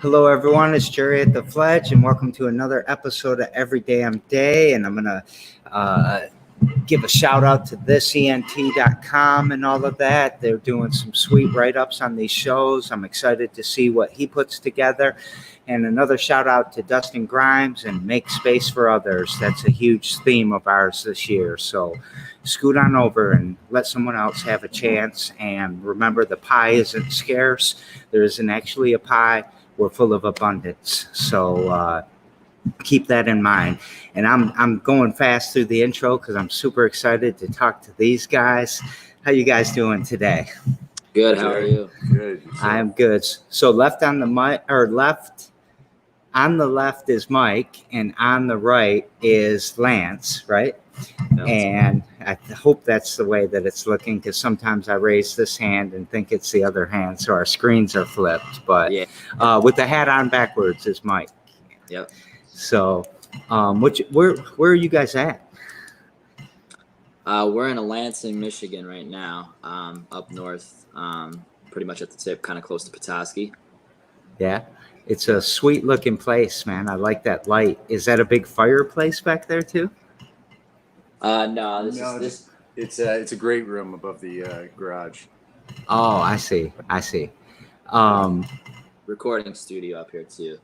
Hello, everyone. It's Jerry at the Fledge, and welcome to another episode of Every Damn Day. And I'm going to give a shout out to thisent.com and all of that. They're doing some sweet write-ups on these shows. I'm excited to see what he puts together. And another shout out to Dustin Grimes and Make Space for Others. That's a huge theme of ours this year. So scoot on over and let someone else have a chance. And remember, the pie isn't scarce. There isn't actually a pie. We're full of abundance. So keep that in mind. And I'm going fast through the intro because I'm super excited to talk to these guys. How you guys doing today? Good. How are you? Good. I'm good. So left on the mic, or left on the left is Mike, and on the right is Lance, right? And I hope that's the way that it's looking, because sometimes I raise this hand and think it's the other hand, so our screens are flipped. But Yeah. with the hat on backwards is Mike. Yep. So where are you guys at? We're in Lansing, Michigan right now, up north, pretty much at the tip, kind of close to Petoskey. Yeah. It's a sweet looking place, man. I like that light. Is that a big fireplace back there too? No, It's a great room above the garage. Oh, I see. Recording studio up here too.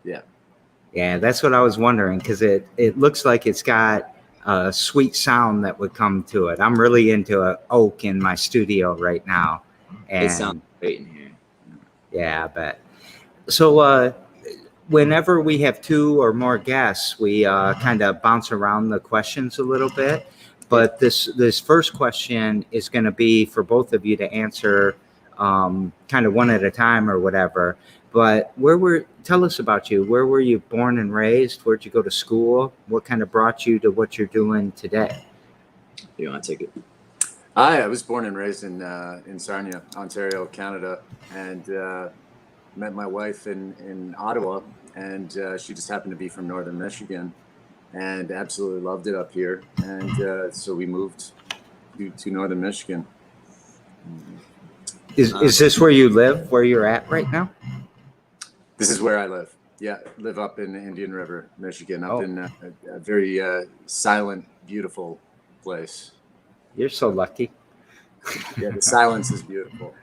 Yeah, that's what I was wondering, because it looks like it's got a sweet sound that would come to it. I'm really into an oak in my studio right now. And It sounds great in here. yeah, I bet. So whenever we have two or more guests, we kind of bounce around the questions a little bit. But this first question is going to be for both of you to answer kind of one at a time or whatever. But tell us about you. Where were you born and raised? Where'd you go to school? What kind of brought you to what you're doing today? You want to take it? I was born and raised in Sarnia, Ontario, Canada, and met my wife in Ottawa, and she just happened to be from northern Michigan, and absolutely loved it up here, and so we moved to northern Michigan. Is this where you live? Where you're at right now? This is where I live. Yeah, live up in Indian River, Michigan, up in a very silent, beautiful place. You're so lucky. Yeah, the silence is beautiful.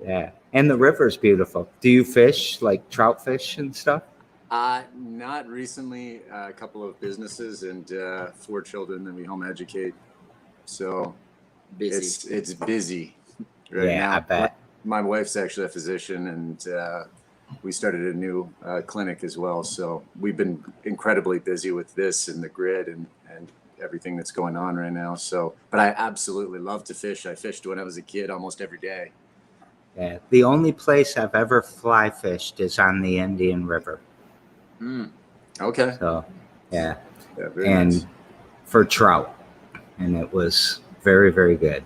Yeah, and the river's beautiful. Do you fish, like trout fish and stuff? Not recently. A couple of businesses and 4 children that we home educate. So Busy. it's busy right now. I bet. My wife's actually a physician, and we started a new clinic as well. So we've been incredibly busy with this and the grid and everything that's going on right now. So, but I absolutely love to fish. I fished when I was a kid almost every day. Yeah, the only place I've ever fly fished is on the Indian River. Okay. So, yeah, very and nice. for trout, and it was very, very good.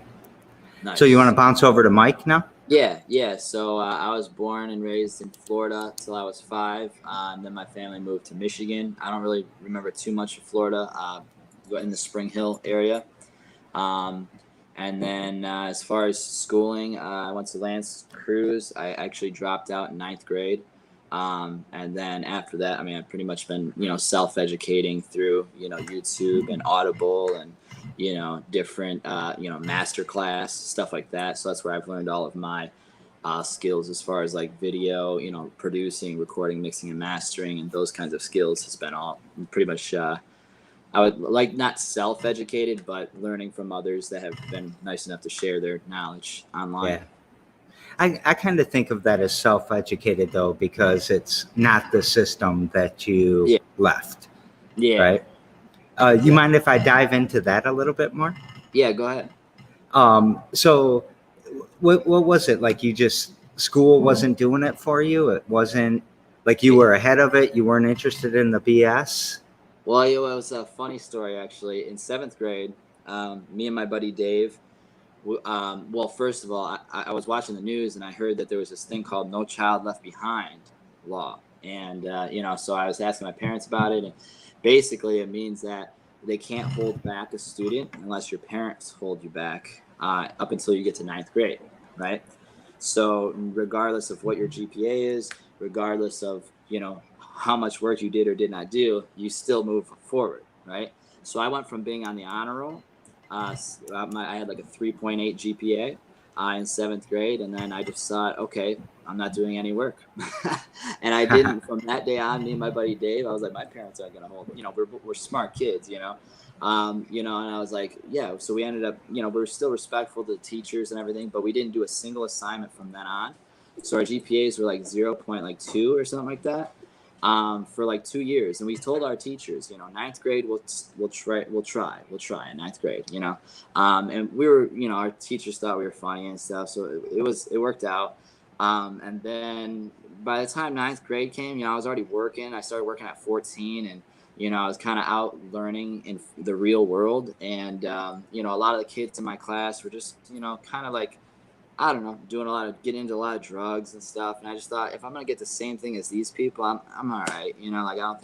Nice. So you want to bounce over to Mike now? Yeah. So I was born and raised in Florida till I was 5. And then my family moved to Michigan. I don't really remember too much of Florida, in the Spring Hill area. And then as far as schooling, I went to Lance Cruz. I actually dropped out in 9th grade. And then after that, I've pretty much been, self-educating through, YouTube and Audible and, different, master class, stuff like that. So that's where I've learned all of my skills as far as like video, producing, recording, mixing and mastering, and those kinds of skills has been all pretty much, I would like not self-educated, but learning from others that have been nice enough to share their knowledge online. Yeah. I kind of think of that as self-educated, though, because it's not the system that you left. Yeah. Right. You mind if I dive into that a little bit more? Yeah, go ahead. So what was it like? School wasn't doing it for you? It wasn't like you were ahead of it? You weren't interested in the BS? Well, it was a funny story, actually. In 7th grade, me and my buddy Dave, well, first of all, I was watching the news and I heard that there was this thing called No Child Left Behind law. And, so I was asking my parents about it. And basically it means that they can't hold back a student unless your parents hold you back up until you get to 9th grade, right? So regardless of what your GPA is, regardless of how much work you did or did not do, you still move forward, right? So I went from being on the honor roll. I had like a 3.8 GPA in 7th grade, and then I just thought, okay, I'm not doing any work. And I didn't. From that day on, me and my buddy Dave, I was like, my parents aren't gonna hold. We're smart kids, and I was like, yeah. So we ended up, we were still respectful to the teachers and everything, but we didn't do a single assignment from then on. So our GPAs were like 0.2 or something like that. For like 2 years, and we told our teachers, 9th grade we'll try in 9th grade, and we were, our teachers thought we were funny and stuff, so it worked out. And then by the time 9th grade came, I was already working. I started working at Fortin, and I was kind of out learning in the real world, and a lot of the kids in my class were just kind of like, I don't know, getting into a lot of drugs and stuff. And I just thought, if I'm gonna get the same thing as these people, I'm all right. Like I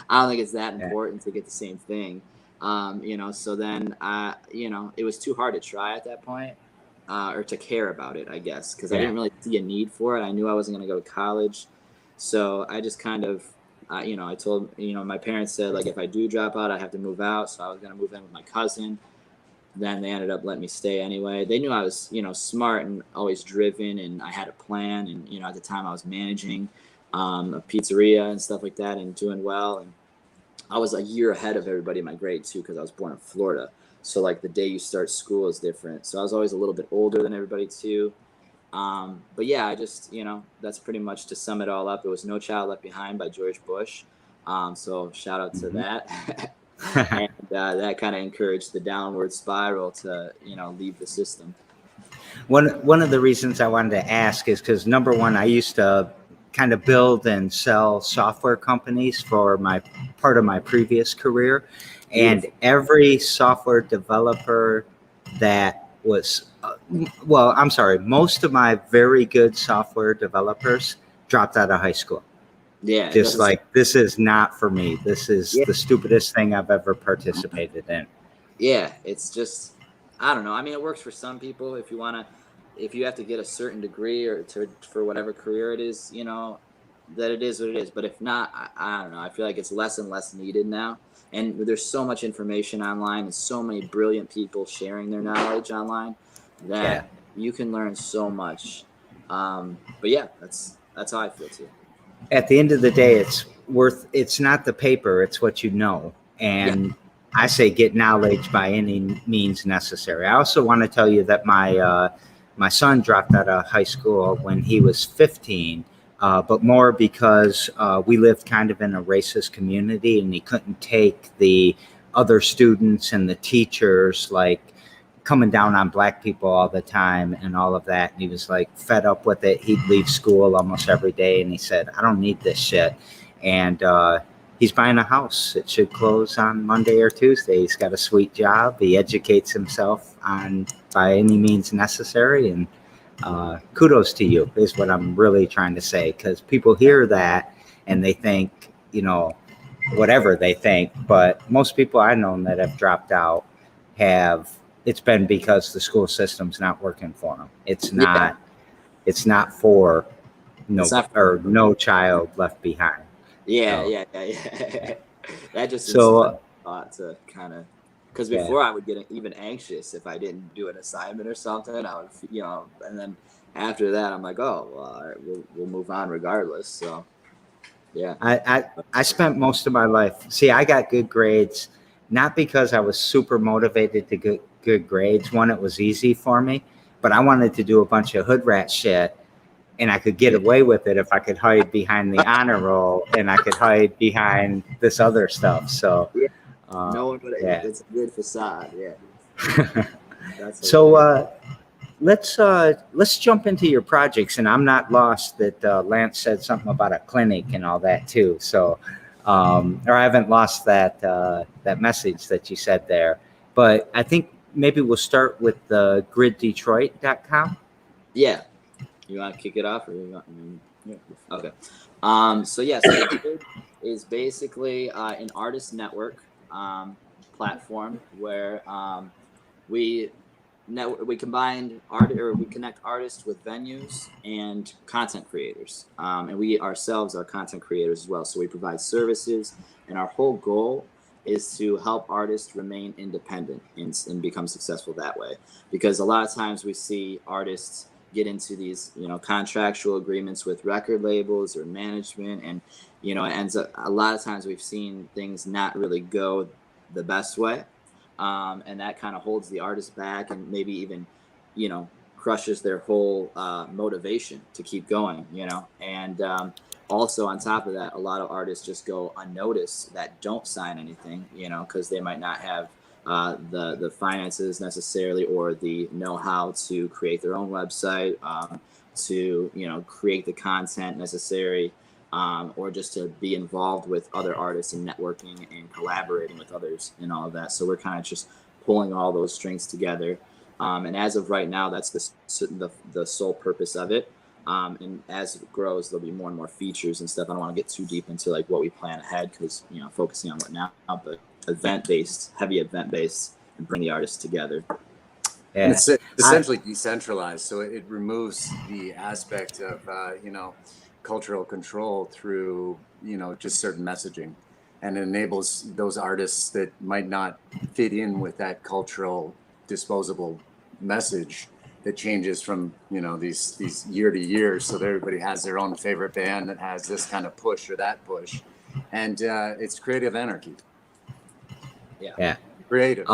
don't think it's that important to get the same thing. So then it was too hard to try at that point, or to care about it, I guess, because I didn't really see a need for it. I knew I wasn't gonna go to college, so I just kind of, I told, my parents said, like, if I do drop out, I have to move out. So I was gonna move in with my cousin. Then they ended up letting me stay anyway. They knew I was, smart and always driven, and I had a plan. And, at the time I was managing a pizzeria and stuff like that and doing well. And I was a year ahead of everybody in my grade too, because I was born in Florida. So like the day you start school is different. So I was always a little bit older than everybody too. But yeah, I just, that's pretty much, to sum it all up. It was No Child Left Behind by George Bush. So shout out to that. And that kind of encouraged the downward spiral to, leave the system. One of the reasons I wanted to ask is because, number one, I used to kind of build and sell software companies for my part of my previous career, and every software developer that was, most of my very good software developers dropped out of high school. Yeah. Just like, this is not for me. This is the stupidest thing I've ever participated in. Yeah. It's just, I don't know. I mean, it works for some people. If you have to get a certain degree for whatever career it is, that it is what it is. But if not, I don't know. I feel like it's less and less needed now. And there's so much information online and so many brilliant people sharing their knowledge online that you can learn so much. But yeah, that's how I feel too. At the end of the day, it's not the paper, it's what you know. And I say get knowledge by any means necessary. I also want to tell you that my son dropped out of high school when he was 15, but more because we lived kind of in a racist community, and he couldn't take the other students and the teachers like coming down on black people all the time and all of that. And he was like fed up with it. He'd leave school almost every day, and he said, I don't need this shit. And he's buying a house. It should close on Monday or Tuesday. He's got a sweet job. He educates himself by any means necessary. And kudos to you is what I'm really trying to say, because people hear that and they think, whatever they think. But most people I know that have dropped out it's been because the school system's not working for them. It's not for No Child Left Behind. Yeah. That just thought to kind of, because before I would get even anxious if I didn't do an assignment or something. I would, and then after that I'm like, oh, well, all right, we'll move on regardless. So yeah. I spent most of my life. See, I got good grades, not because I was super motivated to get good grades. One, it was easy for me, but I wanted to do a bunch of hood rat shit, and I could get away with it if I could hide behind the honor roll and I could hide behind this other stuff. So no one would. It's a good facade. So let's jump into your projects. And I'm not lost that Lance said something about a clinic and all that too. So or I haven't lost that message that you said there. But I think maybe we'll start with the griddetroit.com. Yeah. You want to kick it off, or you want? Yeah. Okay. So the Grid is basically an artist network platform where we we combined art, or we connect artists with venues and content creators, and we ourselves are content creators as well. So we provide services, and our whole goal is to help artists remain independent and become successful that way. Because a lot of times we see artists get into these, contractual agreements with record labels or management, and it ends up, a lot of times we've seen things not really go the best way, and that kind of holds the artist back, and maybe even crushes their whole motivation to keep going, and also on top of that, a lot of artists just go unnoticed that don't sign anything, because they might not have the finances necessarily, or the know-how to create their own website, to create the content necessary, or just to be involved with other artists and networking and collaborating with others and all of that. So we're kind of just pulling all those strings together, and as of right now, that's the sole purpose of it. And as it grows, there'll be more and more features and stuff. I don't want to get too deep into like what we plan ahead, because focusing on what now, but heavy event based, and bring the artists together. Yeah. It's essentially decentralized, so it removes the aspect of cultural control through just certain messaging, and enables those artists that might not fit in with that cultural disposable message that changes from these year to year, so that everybody has their own favorite band that has this kind of push or that push, and it's creative anarchy. Yeah. Creative.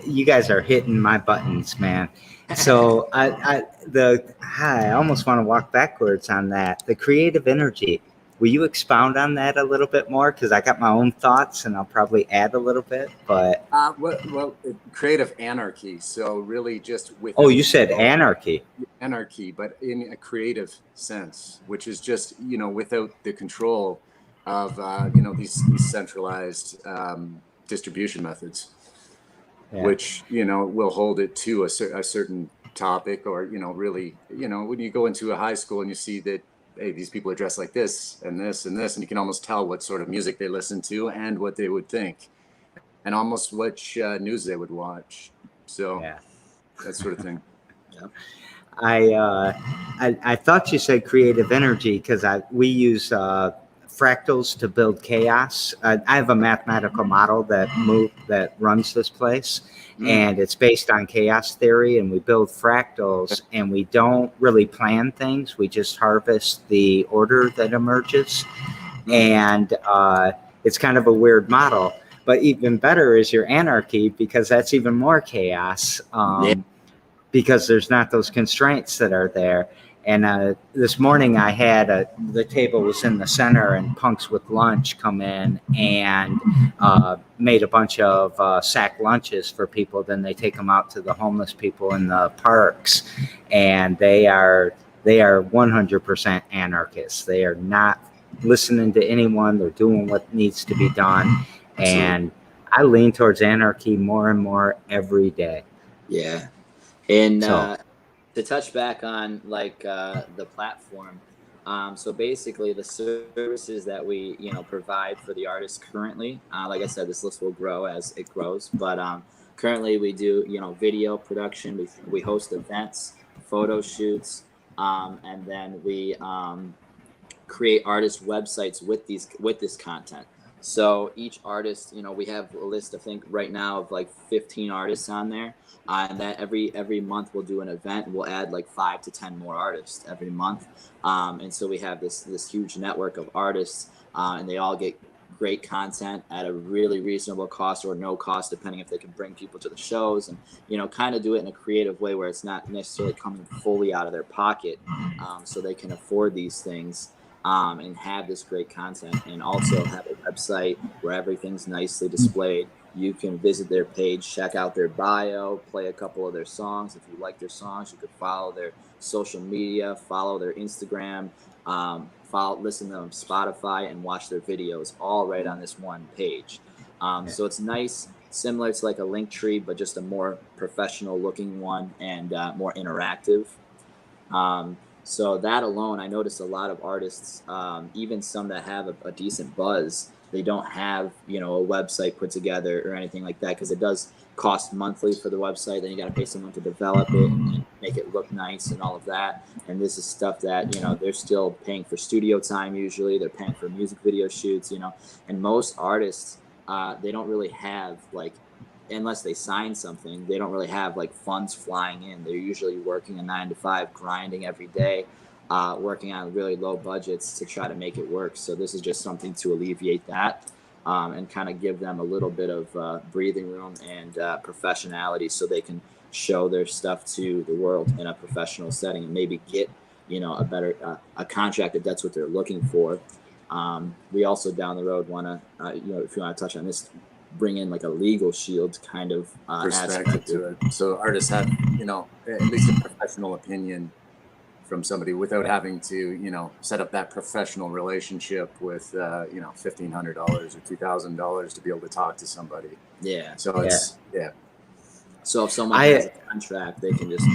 You guys are hitting my buttons, man. So I almost want to walk backwards on that. The creative energy. Will you expound on that a little bit more? Because I got my own thoughts, and I'll probably add a little bit. But well, creative anarchy. So really, just with you said anarchy. Anarchy, but in a creative sense, which is just without the control of these centralized distribution methods, which will hold it to a certain topic, or really when you go into a high school and you see that, hey, these people are dressed like this and this and this, and you can almost tell what sort of music they listen to and what they would think, and almost which news they would watch. So that sort of thing. I thought you said creative energy, because we use fractals to build chaos. I have a mathematical model that runs this place, and it's based on chaos theory, and we build fractals, and we don't really plan things. We just harvest the order that emerges, and it's kind of a weird model. But even better is your anarchy, because that's even more chaos, because there's not those constraints that are there. And this morning I had the table was in the center, and Punks with Lunch come in and made a bunch of sack lunches for people. Then they take them out to the homeless people in the parks, and they are 100% anarchists. They are not listening to anyone. They're doing what needs to be done. And I lean towards anarchy more and more every day. Yeah. And to touch back on the platform, so basically the services that we provide for the artists currently, like I said, this list will grow as it grows, but currently we do video production, we host events, photo shoots, and then we create artist websites with this content. So each artist, we have a list, I think right now, of like 15 artists on there, and that every month we'll do an event, and we'll add like 5 to 10 more artists every month, and so we have this huge network of artists, and they all get great content at a really reasonable cost, or no cost, depending if they can bring people to the shows, and kind of do it in a creative way where it's not necessarily coming fully out of their pocket, so they can afford these things. And have this great content, and also have a website where everything's nicely displayed. You can visit their page, check out their bio, play a couple of their songs. If you like their songs, you could follow their social media, follow their Instagram, listen to them on Spotify, and watch their videos all right on this one page. So it's nice, similar to like a link tree, but just a more professional looking one, and more interactive. So that alone, I noticed a lot of artists, even some that have a decent buzz, they don't have, you know, a website put together or anything like that, because it does cost monthly for the website. Then you got to pay someone to develop it and make it look nice and all of that. And this is stuff that, you know, they're still paying for studio time. Usually they're paying for music video shoots, you know, and most artists, they don't really have, like, unless they sign something, they don't really have like funds flying in. They're usually working a 9 to 5, grinding every day, working on really low budgets to try to make it work. So this is just something to alleviate that, and kind of give them a little bit of breathing room and professionality, so they can show their stuff to the world in a professional setting and maybe get, you know, a better a contract if that's what they're looking for. We also down the road want to, you know, if you want to touch on this, bring in like a legal shield kind of Perspective to it. So artists have, you know, at least a professional opinion from somebody without having to, you know, set up that professional relationship with, you know, $1,500 or $2,000 to be able to talk to somebody. Yeah. So it's, So if someone has a contract, they can just,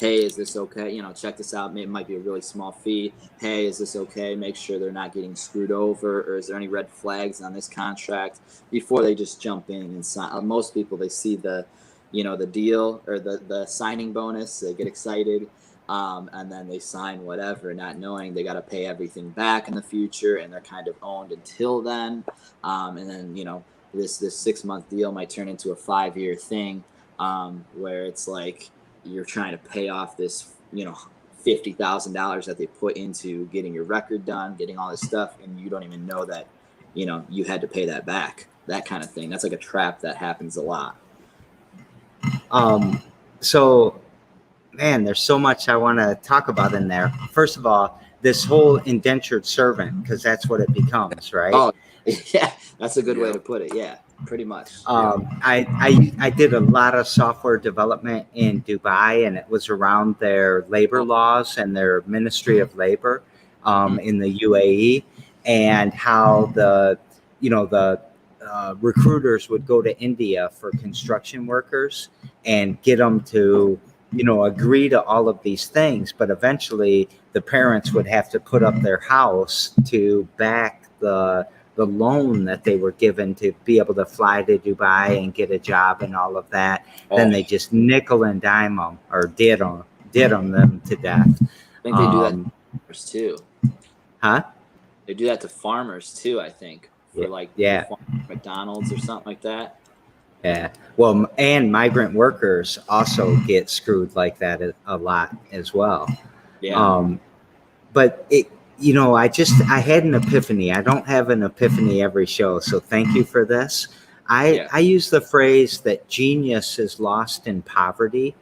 hey, is this okay? You know, check this out. It might be a really small fee. Hey, is this okay? Make sure they're not getting screwed over, or is there any red flags on this contract, before they just jump in and sign. Most people, they see the, you know, the deal or the signing bonus, they get excited, and then they sign whatever, not knowing they got to pay everything back in the future, and they're kind of owned until then. And then, you know, this 6-month deal might turn into a 5-year thing, where it's like, you're trying to pay off this, you know, $50,000 that they put into getting your record done, getting all this stuff, and you don't even know that, you know, you had to pay that back. That kind of thing. That's like a trap that happens a lot. So, man, there's so much I want to talk about in there. First of all, this whole indentured servant, because that's what it becomes, right? Oh, yeah, that's a good way to put it. Yeah, pretty much. I did a lot of software development in Dubai, and it was around their labor laws and their Ministry of Labor in the UAE, and how the recruiters would go to India for construction workers and get them to, you know, agree to all of these things, but eventually the parents would have to put up their house to back the loan that they were given to be able to fly to Dubai and get a job and all of that. Then they just nickel and dime them, or did them to death. I think they do that to farmers too. Huh? They do that to farmers too, I think, for like McDonald's or something like that. Yeah. Well, and migrant workers also get screwed like that a lot as well. Yeah. But it, you know, I had an epiphany. I don't have an epiphany every show, so thank you for this. I use the phrase that genius is lost in poverty,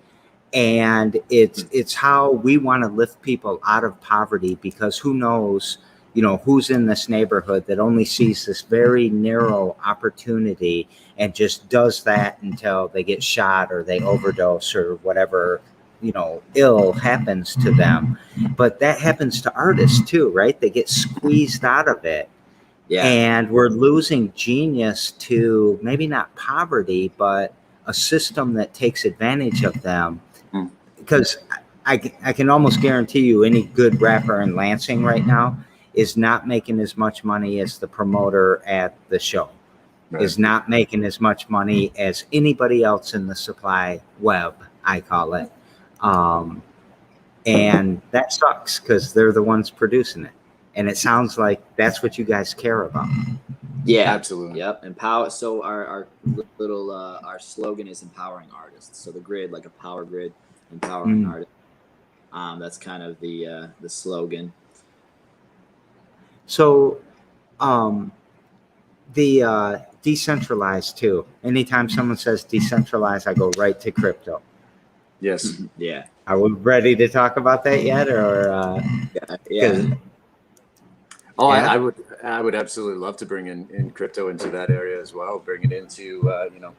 and it's how we want to lift people out of poverty, because who knows, you know, who's in this neighborhood that only sees this very narrow opportunity and just does that until they get shot or they overdose or whatever, you know, ill happens to them. But that happens to artists too, right? They get squeezed out of it. Yeah. And we're losing genius to maybe not poverty, but a system that takes advantage of them. Because I can almost guarantee you any good rapper in Lansing right now is not making as much money as the promoter at the show, is not making as much money as anybody else in the supply web, I call it. And that sucks, because they're the ones producing it. And it sounds like that's what you guys care about. Yeah, absolutely. Yep. Empower. So our little our slogan is empowering artists. So the grid, like a power grid, empowering artists. That's kind of the slogan. So the decentralized too. Anytime someone says decentralized, I go right to crypto. Yes. Yeah. Are we ready to talk about that yet, or? Yeah. Oh, yeah. I would absolutely love to bring in crypto into that area as well. Bring it into, you know,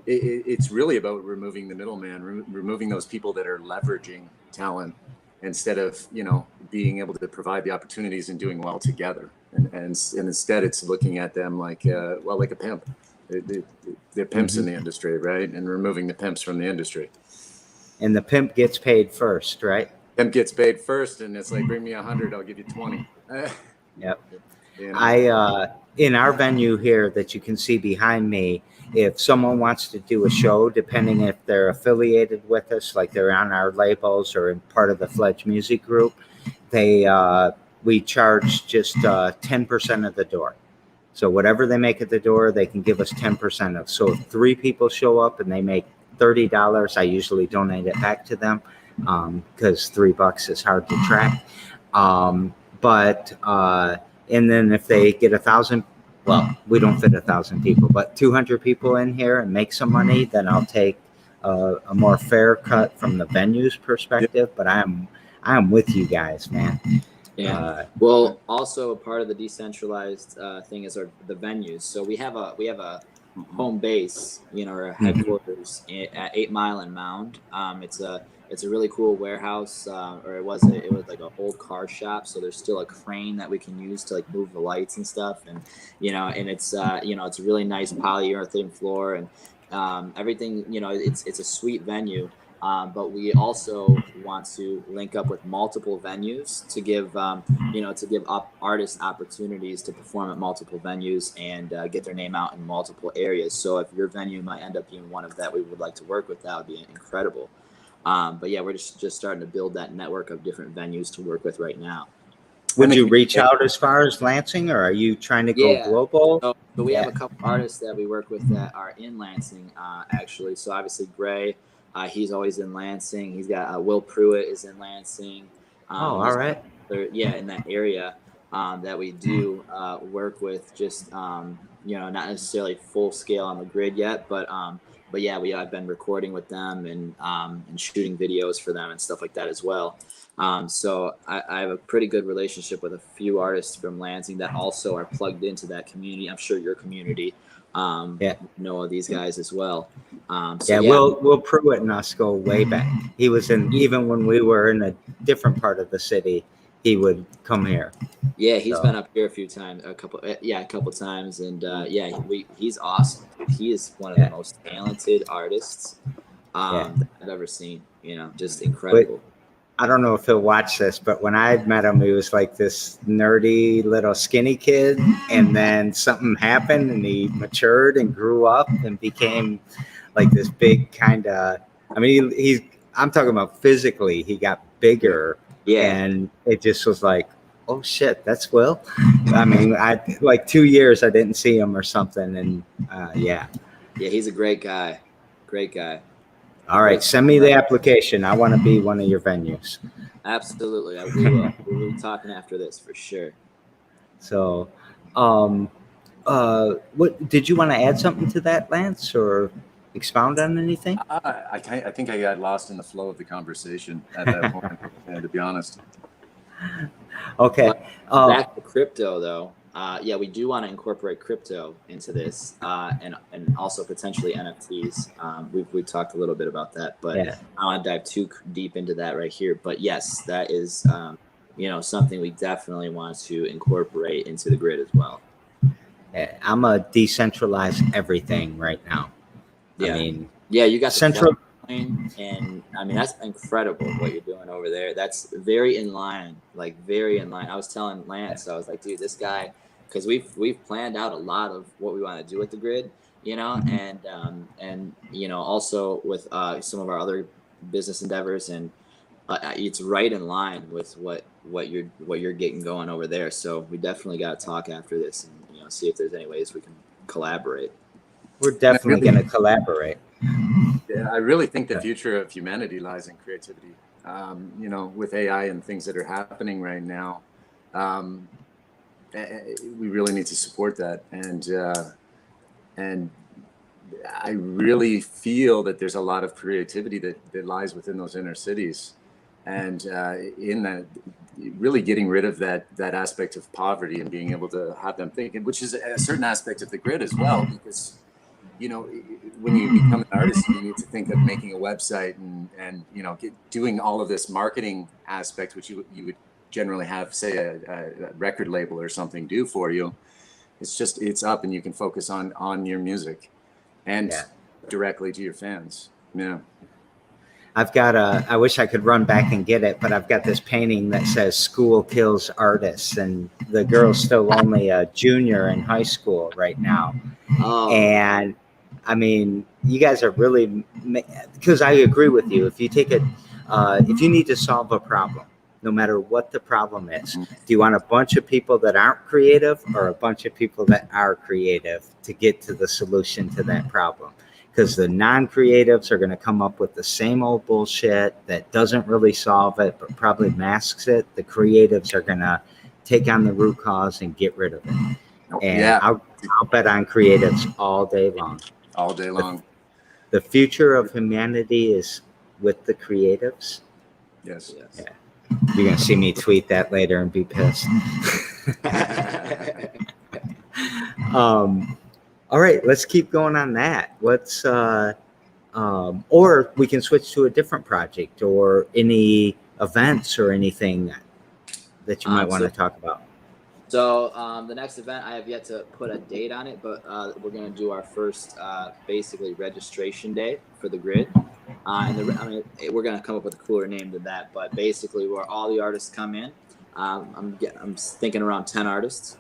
it's really about removing the middleman, removing those people that are leveraging talent instead of, you know, being able to provide the opportunities and doing well together. And instead it's looking at them like, well, like a pimp. They're pimps in the industry, right? And removing the pimps from the industry. And the pimp gets paid first, right? Pimp gets paid first, and it's like, bring me 100, I'll give you 20. Yep. You know? in our venue here that you can see behind me, if someone wants to do a show, depending if they're affiliated with us, like they're on our labels or in part of the Fledge Music Group, they we charge just 10% of the door. So whatever they make at the door, they can give us 10% of. So if 3 people show up and they make $30, I usually donate it back to them because $3 is hard to track. And then if they get 1,000, well, we don't fit 1,000 people, but 200 people in here and make some money, then I'll take a more fair cut from the venue's perspective. But I am with you guys, man. Yeah. Well, also a part of the decentralized thing is the venues. So we have a home base, our headquarters at 8 Mile and Mound. It's a really cool warehouse, or it was like an old car shop. So there's still a crane that we can use to like move the lights and stuff, and it's it's a really nice polyurethane floor and everything. It's a sweet venue. But we also want to link up with multiple venues to give artists opportunities to perform at multiple venues and get their name out in multiple areas. So if your venue might end up being one of that we would like to work with, that would be incredible. But yeah, we're just starting to build that network of different venues to work with right now. Would you reach out as far as Lansing, or are you trying to go global? So we have a couple artists that we work with that are in Lansing, actually. So obviously Gray, he's always in Lansing. He's got Will Pruitt is in Lansing. All right. In that area that we do work with, just not necessarily full scale on the grid yet, but yeah, I've been recording with them and shooting videos for them and stuff like that as well. So I have a pretty good relationship with a few artists from Lansing that also are plugged into that community. I'm sure your community know these guys as well. Will Pruitt and us go way back. He was even when we were in a different part of the city, he would come here. Yeah, he's been up here a couple times, and he's awesome. He is one of the most talented artists that I've ever seen. Just incredible. I don't know if he'll watch this, but when I met him, he was like this nerdy little skinny kid, and then something happened, and he matured and grew up and became like this big kind of. I mean, I'm talking about physically. He got bigger, and it just was like, oh shit, that's Will. I mean, like 2 years I didn't see him or something, and yeah, he's a great guy. Great guy. All right, send me the application. I want to be one of your venues. Absolutely, we will. We'll be talking after this for sure. So, what did you want to add something to that, Lance, or expound on anything? I think I got lost in the flow of the conversation at that point, to be honest. Okay. Back to crypto, though. We do want to incorporate crypto into this, and also potentially NFTs. We've talked a little bit about that, but I don't want to dive too deep into that right here. But yes, that is something we definitely want to incorporate into the grid as well. I'm a decentralized everything right now. Yeah. I mean, you got central. And I mean, that's incredible what you're doing over there. That's very in line. I was telling Lance, I was like, dude, this guy, because we've planned out a lot of what we want to do with the grid, and also with some of our other business endeavors, and it's right in line with what you're getting going over there. So we definitely got to talk after this and see if there's any ways we can collaborate. We're definitely going to collaborate. Yeah, I really think the future of humanity lies in creativity. With AI and things that are happening right now, we really need to support that. And I really feel that there's a lot of creativity that lies within those inner cities, and in that, really getting rid of that aspect of poverty and being able to have them think, which is a certain aspect of the grid as well, because when you become an artist, you need to think of making a website and doing all of this marketing aspect, which you would generally have, say, a record label or something do for you. It's up, and you can focus on your music and directly to your fans. Yeah. I've got I wish I could run back and get it, but I've got this painting that says "School kills artists," and the girl's still only a junior in high school right now. Oh, And I mean, you guys are really, because I agree with you. If you take if you need to solve a problem, no matter what the problem is, do you want a bunch of people that aren't creative or a bunch of people that are creative to get to the solution to that problem? Because the non-creatives are going to come up with the same old bullshit that doesn't really solve it, but probably masks it. The creatives are going to take on the root cause and get rid of it. And Yeah. I'll bet on creatives all day long. All day long. The future of humanity is with the creatives. Yes. Yeah. You're going to see me tweet that later and be pissed. All right, let's keep going on that. Let's, or we can switch to a different project or any events or anything that you might want to talk about. So the next event, I have yet to put a date on it, but we're going to do our first basically registration day for the grid. And we're going to come up with a cooler name than that, but basically where all the artists come in, I'm thinking around 10 artists.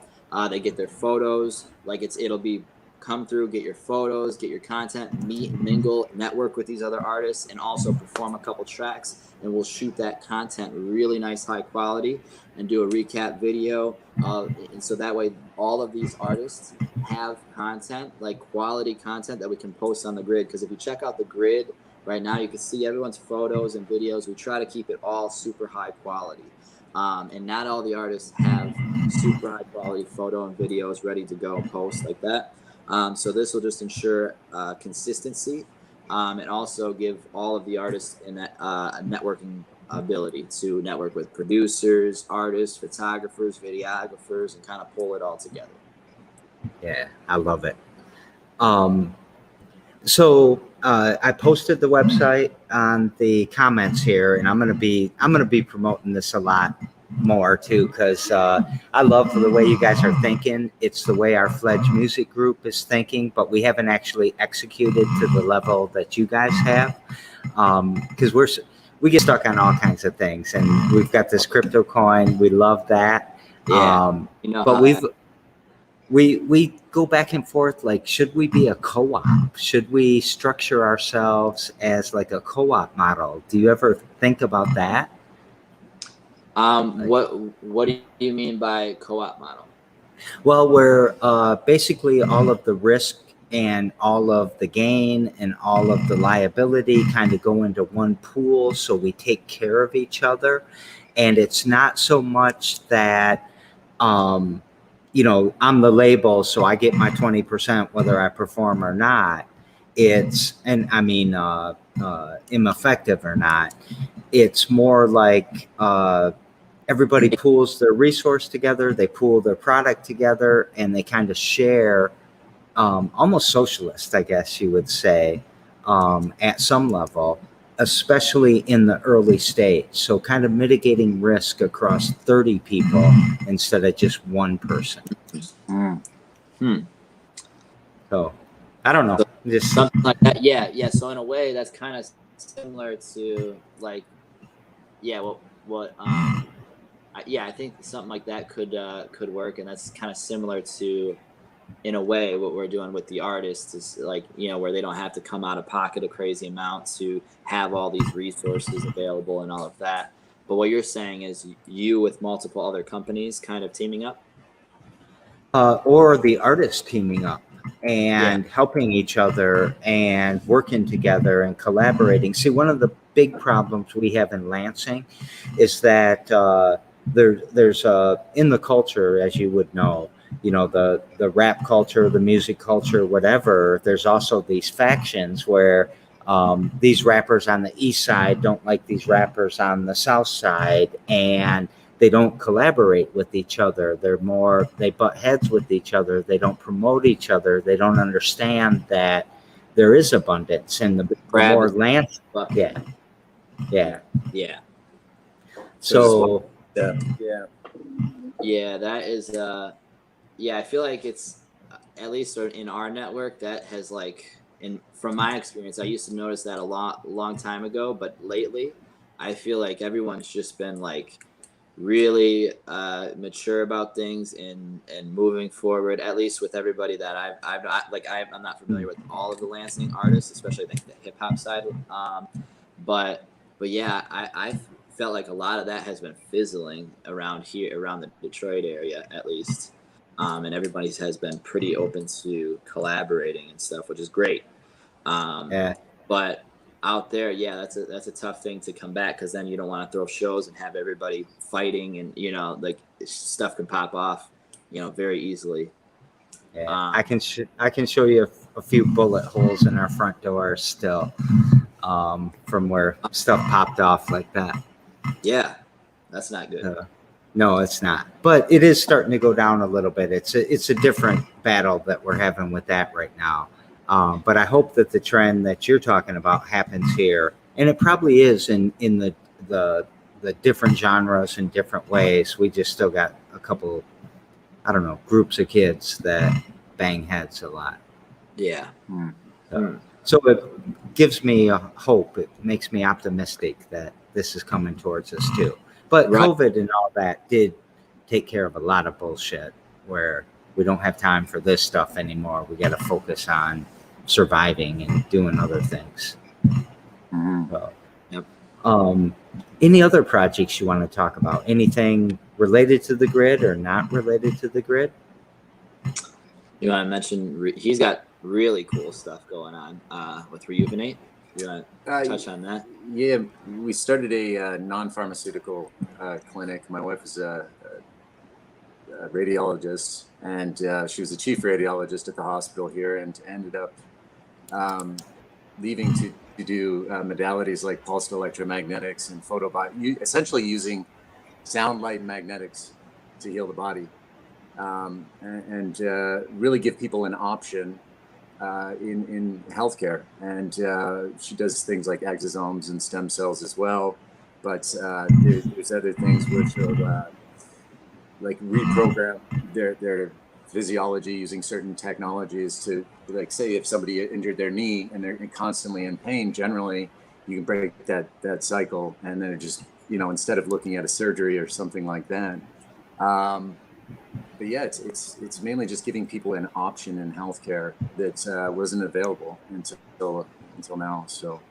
They get their photos, like it'll be come through, get your photos, get your content, meet and mingle, network with these other artists, and also perform a couple tracks. And we'll shoot that content really nice, high quality, and do a recap video. And so that way, all of these artists have content, like quality content that we can post on the grid. Because if you check out the grid right now, you can see everyone's photos and videos. We try to keep it all super high quality. And not all the artists have super high quality photo and videos ready to go post like that. So this will just ensure consistency and also give all of the artists a networking ability to network with producers, artists, photographers, videographers, and kind of pull it all together. Yeah, I love it. So I posted the website on the comments here, and I'm gonna be promoting this a lot more too, because I love the way you guys are thinking. It's the way our Fledge Music Group is thinking, but we haven't actually executed to the level that you guys have, because we get stuck on all kinds of things, and we've got this crypto coin. We love that. Yeah, but we go back and forth, like, should we be a co-op? Should we structure ourselves as like a co-op model? Do you ever think about that? What do you mean by co-op model? Well, where basically all of the risk and all of the gain and all of the liability kind of go into one pool, so we take care of each other. And it's not so much that I'm the label, so I get my 20% whether I perform or not. I'm effective or not. It's more like everybody pools their resource together, they pool their product together, and they kind of share, almost socialist, I guess you would say, at some level, especially in the early stage. So kind of mitigating risk across 30 people instead of just one person. So I don't know. Just something like that. Yeah. So in a way, that's kind of similar to like, I think something like that could work, and that's kind of similar to, in a way, what we're doing with the artists is like, where they don't have to come out of pocket a crazy amount to have all these resources available and all of that. But what you're saying is you with multiple other companies kind of teaming up? Or the artists teaming up and helping each other and working together and collaborating. See, one of the big problems we have in Lansing is that there's in the culture, as you would know, the rap culture, the music culture, whatever, there's also these factions where these rappers on the east side don't like these rappers on the south side, and they don't collaborate with each other. They butt heads with each other. They don't promote each other. They don't understand that there is abundance and the more land. Yeah. So that is I feel like it's, at least in our network, that has like and from my experience, I used to notice that a long time ago, but lately, I feel like everyone's just been like really mature about things and moving forward. At least with everybody that I'm not familiar with all of the Lansing artists, especially like the hip hop side. But yeah, I felt like a lot of that has been fizzling around here, around the Detroit area, at least. And everybody has been pretty open to collaborating and stuff, which is great. Yeah. But out there, yeah, that's a tough thing to combat, because then you don't want to throw shows and have everybody fighting, and like stuff can pop off, very easily. Yeah. I can show you a few bullet holes in our front door still, from where stuff popped off like that. Yeah, that's not good. No, it's not. But it is starting to go down a little bit. It's a different battle that we're having with that right now. But I hope that the trend that you're talking about happens here, and it probably is in the different genres in different ways. We just still got a couple, I don't know, groups of kids that bang heads a lot. Yeah. So it gives me a hope. It makes me optimistic that this is coming towards us too. But Right. COVID and all that did take care of a lot of bullshit where we don't have time for this stuff anymore. We got to focus on surviving and doing other things. So, Yep. Any other projects you want to talk about? Anything related to the grid or not related to the grid? You want to mention he's got really cool stuff going on with Rejuvenate? You want to touch on that? Yeah, we started a non-pharmaceutical clinic. My wife is a radiologist, and she was the chief radiologist at the hospital here, and ended up leaving to do modalities like pulsed electromagnetics and essentially using sound, light, and magnetics to heal the body, and really give people an option in healthcare. And she does things like exosomes and stem cells as well, but there's other things which will like reprogram their physiology using certain technologies to, like, say if somebody injured their knee and they're constantly in pain, generally you can break that cycle, and then it just, instead of looking at a surgery or something like that. But yeah, it's mainly just giving people an option in healthcare that wasn't available until now. So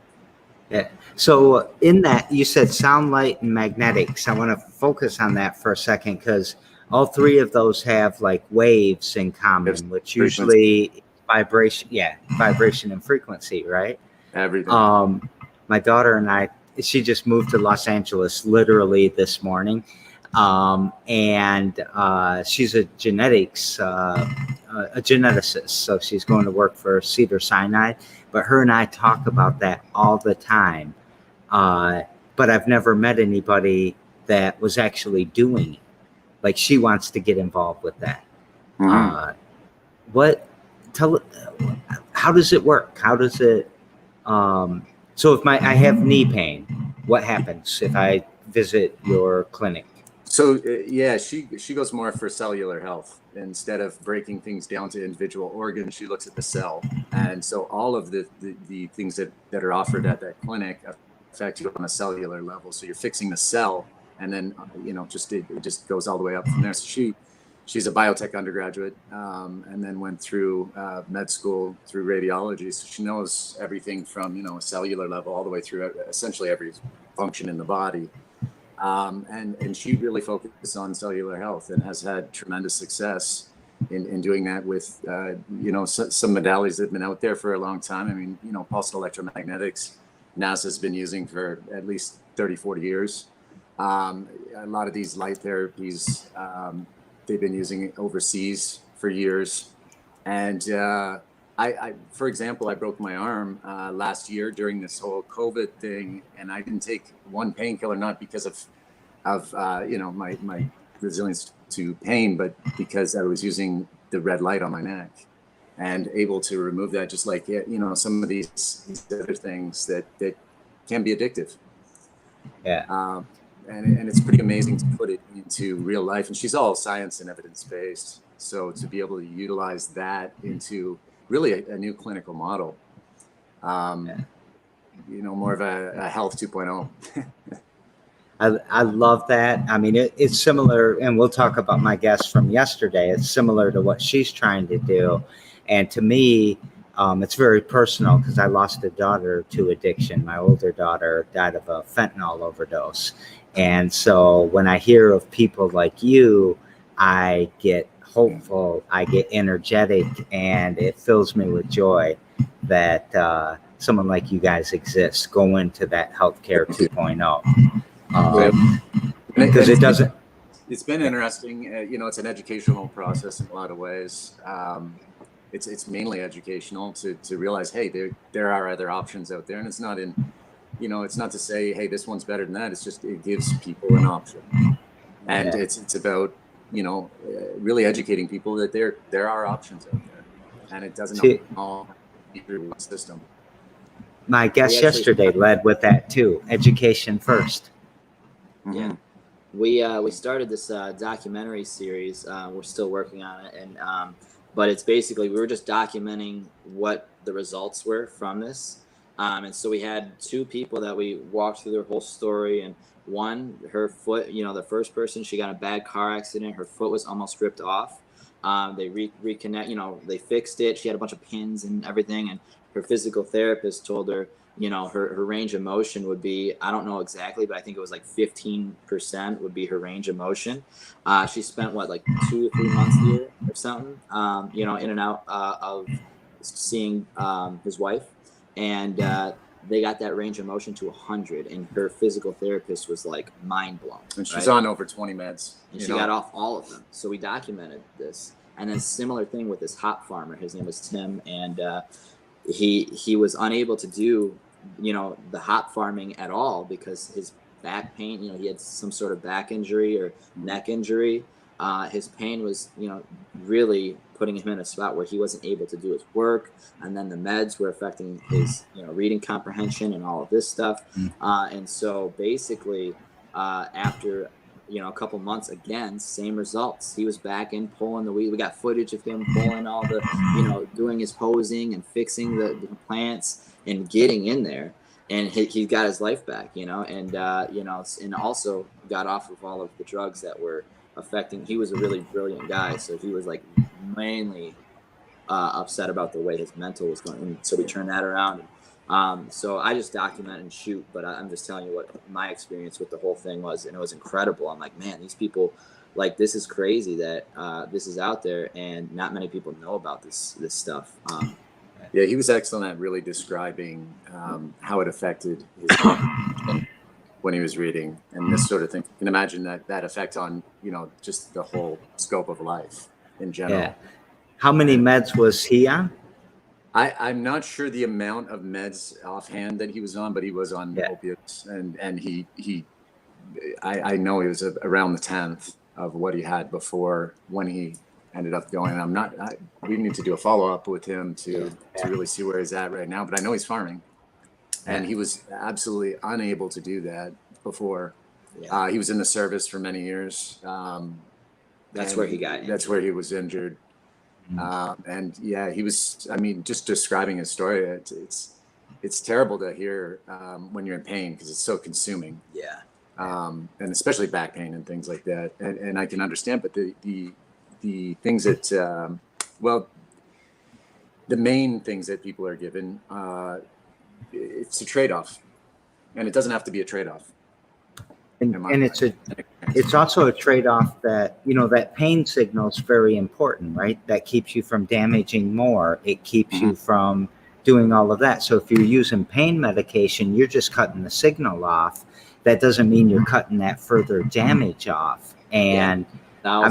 yeah. So in that, you said sound, light, and magnetics. I want to focus on that for a second, because all three of those have like waves in common, which usually vibration and frequency, right? Everything. My daughter and she just moved to Los Angeles literally this morning. And she's a geneticist. So she's going to work for Cedars-Sinai, but her and I talk about that all the time. But I've never met anybody that was actually doing it. Like, she wants to get involved with that. How does it work? How does it, so if I have knee pain, what happens if I visit your clinic? So yeah, she goes more for cellular health. Instead of breaking things down to individual organs, she looks at the cell. And so all of the things that are offered at that clinic affect you on a cellular level. So you're fixing the cell, and then it just goes all the way up from there. So she's a biotech undergraduate, and then went through med school through radiology. So she knows everything from a cellular level all the way through essentially every function in the body. And she really focused on cellular health and has had tremendous success in doing that with some modalities that have been out there for a long time. I mean, pulsed electromagnetics, NASA's been using for at least 30-40 years. A lot of these light therapies, they've been using overseas for years. And I for example, I broke my arm last year during this whole COVID thing, and I didn't take one painkiller, not because of my resilience to pain, but because I was using the red light on my neck and able to remove that, just like some of these other things that can be addictive. Yeah. And it's pretty amazing to put it into real life. And she's all science and evidence-based. So to be able to utilize that into really a new clinical model More of a health 2.0. I love that. I mean, it's similar, and we'll talk about my guest from yesterday. It's similar to what she's trying to do. And to me, it's very personal because I lost a daughter to addiction. My older daughter died of a fentanyl overdose. And so when I hear of people like you, I get hopeful, I get energetic, and it fills me with joy that someone like you guys exists, go into that healthcare 2.0. Because it doesn't. It's been interesting. It's an educational process in a lot of ways. It's mainly educational to realize, hey, there are other options out there, and it's not it's not to say, hey, this one's better than that. It's just it gives people an option, and it's about really educating people that there are options out there, and it doesn't all be through one system. My guest yesterday led with that too. Education first. Yeah, we started this documentary series. We're still working on it, and but it's basically we were just documenting what the results were from this. And so we had two people that we walked through their whole story, and one, her foot, the first person, she got in a bad car accident. Her foot was almost ripped off. They reconnect, they fixed it. She had a bunch of pins and everything, and her physical therapist told her, her range of motion would be, I don't know exactly, but I think it was like 15% would be her range of motion. She spent like 2 or 3 months here or something, in and out of seeing his wife. And they got that range of motion to 100, and her physical therapist was like mind blown. And she's on over 20 meds. And she got off all of them. So we documented this. And then similar thing with this hop farmer. His name was Tim, and he was unable to do the hop farming at all because his back pain. He had some sort of back injury or neck injury. His pain was really putting him in a spot where he wasn't able to do his work, and then the meds were affecting his reading comprehension and all of this stuff. And so basically after a couple months, again, same results. He was back in pulling the weed. We got footage of him pulling all the doing his hosing and fixing the plants and getting in there, and he got his life back, and and also got off of all of the drugs that were affecting. He was a really brilliant guy, so he was like mainly upset about the way his mental was going, and so we turned that around. So I just document and shoot, but I'm just telling you what my experience with the whole thing was, and it was incredible. I'm like, man, these people, like, this is crazy that this is out there, and not many people know about this stuff. Yeah, he was excellent at really describing how it affected his when he was reading and this sort of thing. You can imagine that effect on, just the whole scope of life in general. Yeah. How many meds was he on? I'm not sure the amount of meds offhand that he was on, but he was on opiates, and I know he was around the 10th of what he had before when he ended up going. We need to do a follow-up with him to really see where he's at right now, but I know he's farming. And he was absolutely unable to do that before. Yeah. He was in the service for many years. That's where he got injured. That's where he was injured. And yeah, he was, just describing his story, it's terrible to hear when you're in pain because it's so consuming. Yeah. And especially back pain and things like that. And I can understand, but the things that, the main things that people are given, it's a trade-off, and it doesn't have to be a trade-off. And it's also a trade-off that, that pain signal is very important, right? That keeps you from damaging more. It keeps you from doing all of that. So if you're using pain medication, you're just cutting the signal off. That doesn't mean you're cutting that further damage off. And I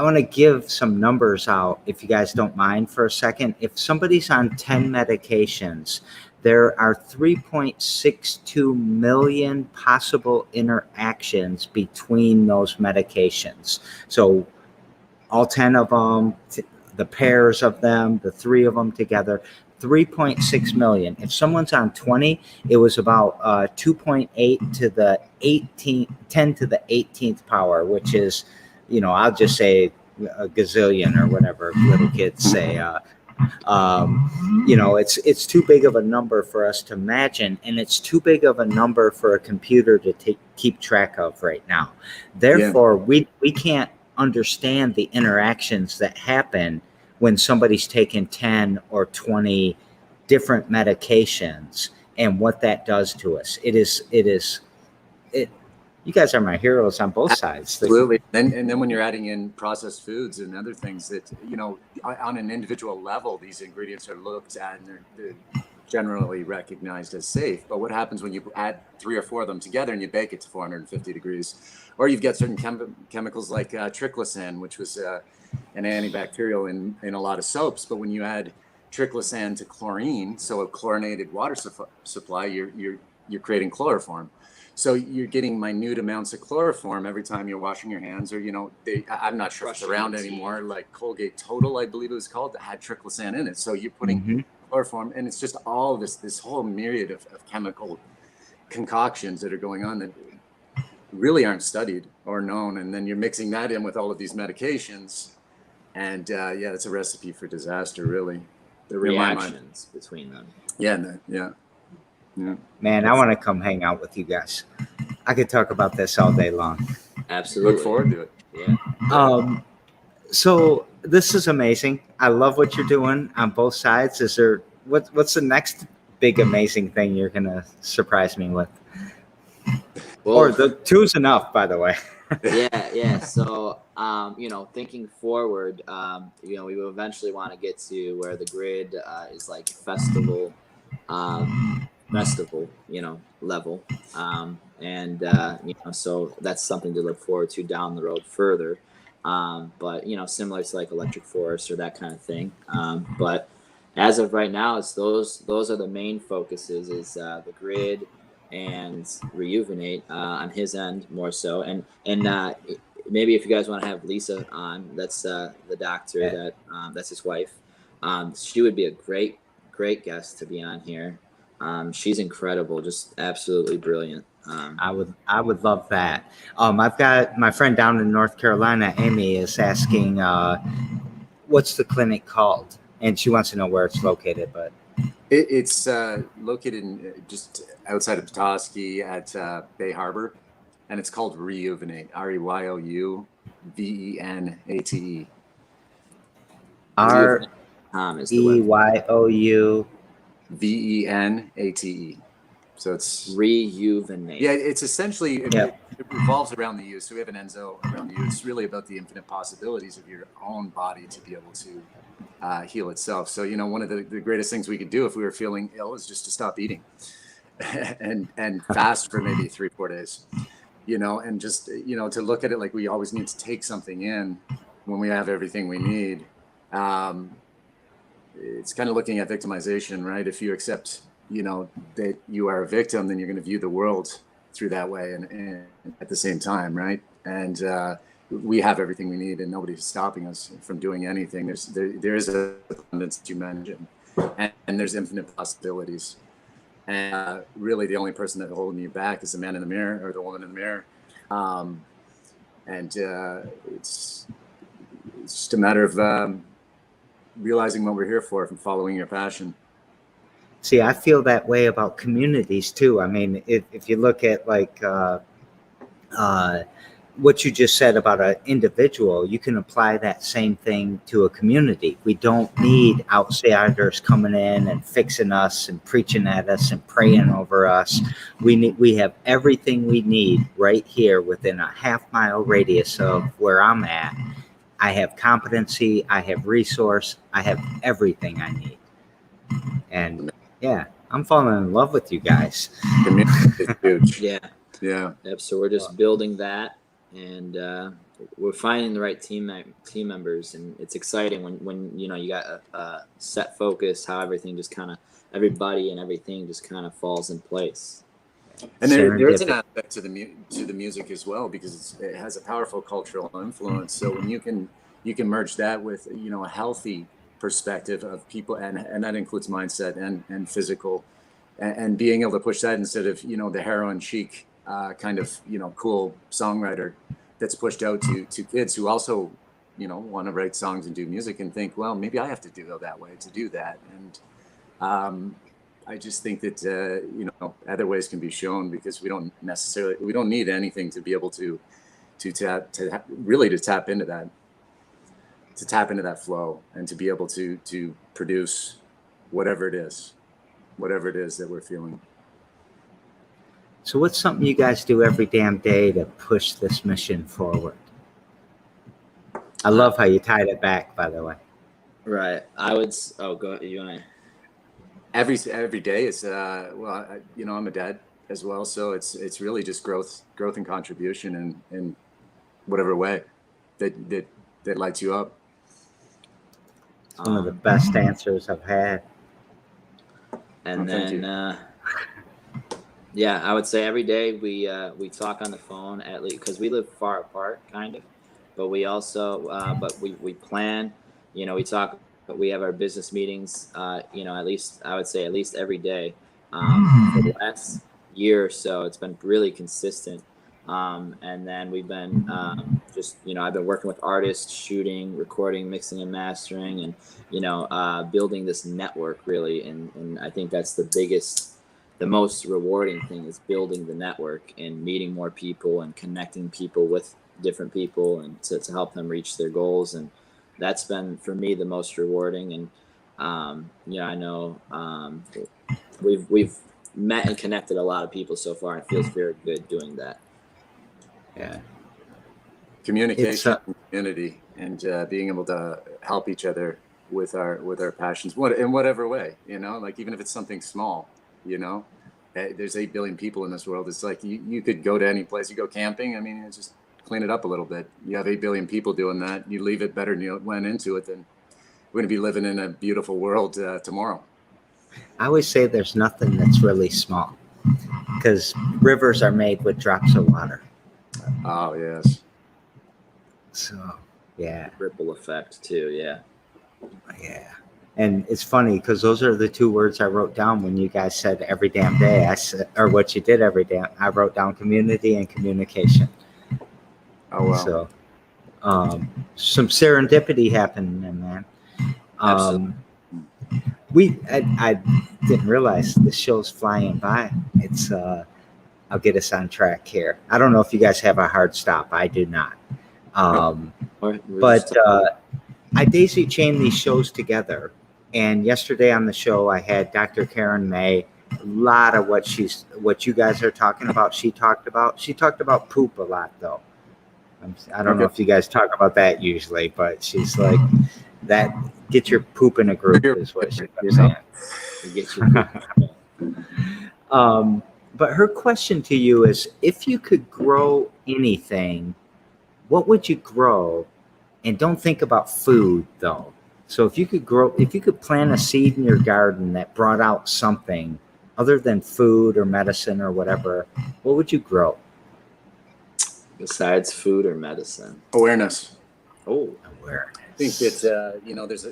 want to give some numbers out, if you guys don't mind for a second. If somebody's on 10 medications, there are 3.62 million possible interactions between those medications. So all 10 of them, the pairs of them, the 3 of them together, 3.6 million. If someone's on 20, it was about 2.8 to the 10 to the 18th power, which is, I'll just say a gazillion or whatever little kids say. It's too big of a number for us to imagine, and it's too big of a number for a computer to keep track of right now. Therefore, we can't understand the interactions that happen when somebody's taken 10 or 20 different medications and what that does to us. You guys are my heroes on both sides. Absolutely. And then when you're adding in processed foods and other things that, on an individual level, these ingredients are looked at and they're generally recognized as safe. But what happens when you add 3 or 4 of them together and you bake it to 450 degrees? Or you've got certain chemicals like triclosan, which was an antibacterial in a lot of soaps. But when you add triclosan to chlorine, so a chlorinated water supply, you're creating chloroform. So you're getting minute amounts of chloroform every time you're washing your hands, or I'm not sure if it's around anymore. Like Colgate Total, I believe it was called, that had triclosan in it. So you're putting chloroform, and it's just all this whole myriad of chemical concoctions that are going on that really aren't studied or known. And then you're mixing that in with all of these medications, and it's a recipe for disaster, really. The reactions between them. Yeah. Man, I want to come hang out with you guys. I could talk about this all day long. Absolutely. Look forward to it. Yeah. So this is amazing. I love what you're doing on both sides. Is there what's the next big amazing thing you're gonna surprise me with? Well, or the 2's enough, by the way. Yeah. So thinking forward, we will eventually want to get to where the grid is like festival level. So that's something to look forward to down the road further. But similar to like Electric Forest or that kind of thing. But as of right now, it's those are the main focuses, is the grid and Rejuvenate on his end more so. And maybe if you guys want to have Lisa on, that's the doctor that's his wife. She would be a great guest to be on here. She's incredible, just absolutely brilliant. I would love that. I've got my friend down in North Carolina, Amy, is asking, what's the clinic called? And she wants to know where it's located. But it's located in just outside of Petoskey at Bay Harbor, and it's called Rejuvenate. REYOUVENATE. REYOU VENATE. So it's Rejuvenate. Yeah, it's essentially it revolves around the U. So we have an Enzo around the U. It's really about the infinite possibilities of your own body to be able to heal itself. So one of the greatest things we could do if we were feeling ill is just to stop eating and fast for maybe 3-4 days. And just to look at it like we always need to take something in when we have everything we need. It's kind of looking at victimization, right? If you accept, that you are a victim, then you're going to view the world through that way, and at the same time, right? And we have everything we need, and nobody's stopping us from doing anything. There is a abundance that you mentioned, and there's infinite possibilities. And really, the only person that's holding you back is the man in the mirror or the woman in the mirror. It's just a matter of realizing what we're here for and following your passion. See, I feel that way about communities too. I mean, if you look at like what you just said about an individual, you can apply that same thing to a community. We don't need outsiders coming in and fixing us and preaching at us and praying over us. We have everything we need right here within a half-mile radius of where I'm at. I have competency, I have resource, I have everything I need. And I'm falling in love with you guys. It's huge. Yeah. So we're just building that, and we're finding the right team members, and it's exciting when you got a set focus, how everything just kind of everybody and everything just kind of falls in place. And there is an aspect to the music as well, because it has a powerful cultural influence. So when you can merge that with a healthy perspective of people, and that includes mindset and physical, and being able to push that instead of the heroin chic kind of cool songwriter that's pushed out to kids who also want to write songs and do music and think, well, maybe I have to do it that way to do that. And I just think that other ways can be shown, because we don't need anything to be able to tap into that flow, and to be able to produce whatever it is that we're feeling. So what's something you guys do every damn day to push this mission forward? I love how you tied it back, by the way. Right. I would. Oh, go. You want to? Every day is I'm a dad as well, so it's really just growth and contribution in whatever way that lights you up. It's one of the best answers I've had. And then I would say every day we talk on the phone, at least, because we live far apart, kind of. But we also, we plan, we talk, but we have our business meetings, at least every day. For the last year or so, it's been really consistent. And then we've been I've been working with artists, shooting, recording, mixing and mastering, and, building this network really. And I think that's the most rewarding thing, is building the network and meeting more people and connecting people with different people, and to help them reach their goals. And that's been for me the most rewarding. And I know we've met and connected a lot of people so far, and it feels very good doing that. Yeah, communication, community, and being able to help each other with our passions, in whatever way, like, even if it's something small, there's 8 billion people in this world. It's like you could go to any place, you go camping, I mean, it's just clean it up a little bit. You have 8 billion people doing that. You leave it better than you went into it, then we're going to be living in a beautiful world tomorrow. I always say there's nothing that's really small, because rivers are made with drops of water. Oh, yes. So, yeah. Ripple effect too, yeah. Yeah. And it's funny, because those are the 2 words I wrote down when you guys said every damn day. Or what you did every day. I wrote down community and communication. Oh, wow. So, some serendipity happened, man. Absolutely. I didn't realize the show's flying by. It's I'll get us on track here. I don't know if you guys have a hard stop. I do not. But I daisy chain these shows together. And yesterday on the show, I had Dr. Karen May. A lot of what you guys are talking about, she talked about. She talked about poop a lot, though. I don't know if you guys talk about that usually, but she's like, that get your poop in a group is what she's saying. Get your poop. But her question to you is, if you could grow anything, what would you grow? And don't think about food, though. So if you could plant a seed in your garden that brought out something other than food or medicine or whatever, what would you grow? Besides food or medicine? Awareness. Oh, awareness. I think that, there's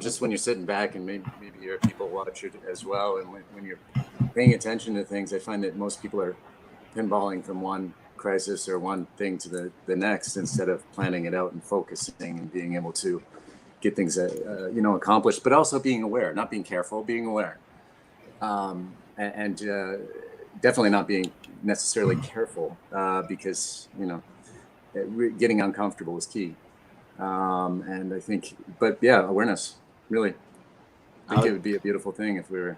just when you're sitting back, and maybe your people watch it as well, and when you're paying attention to things, I find that most people are pinballing from one crisis or one thing to the next, instead of planning it out and focusing and being able to get things accomplished, but also being aware, not being careful, being aware, and definitely not being necessarily careful, because getting uncomfortable is key. And I think, but yeah, awareness, really. I think it would be a beautiful thing if we were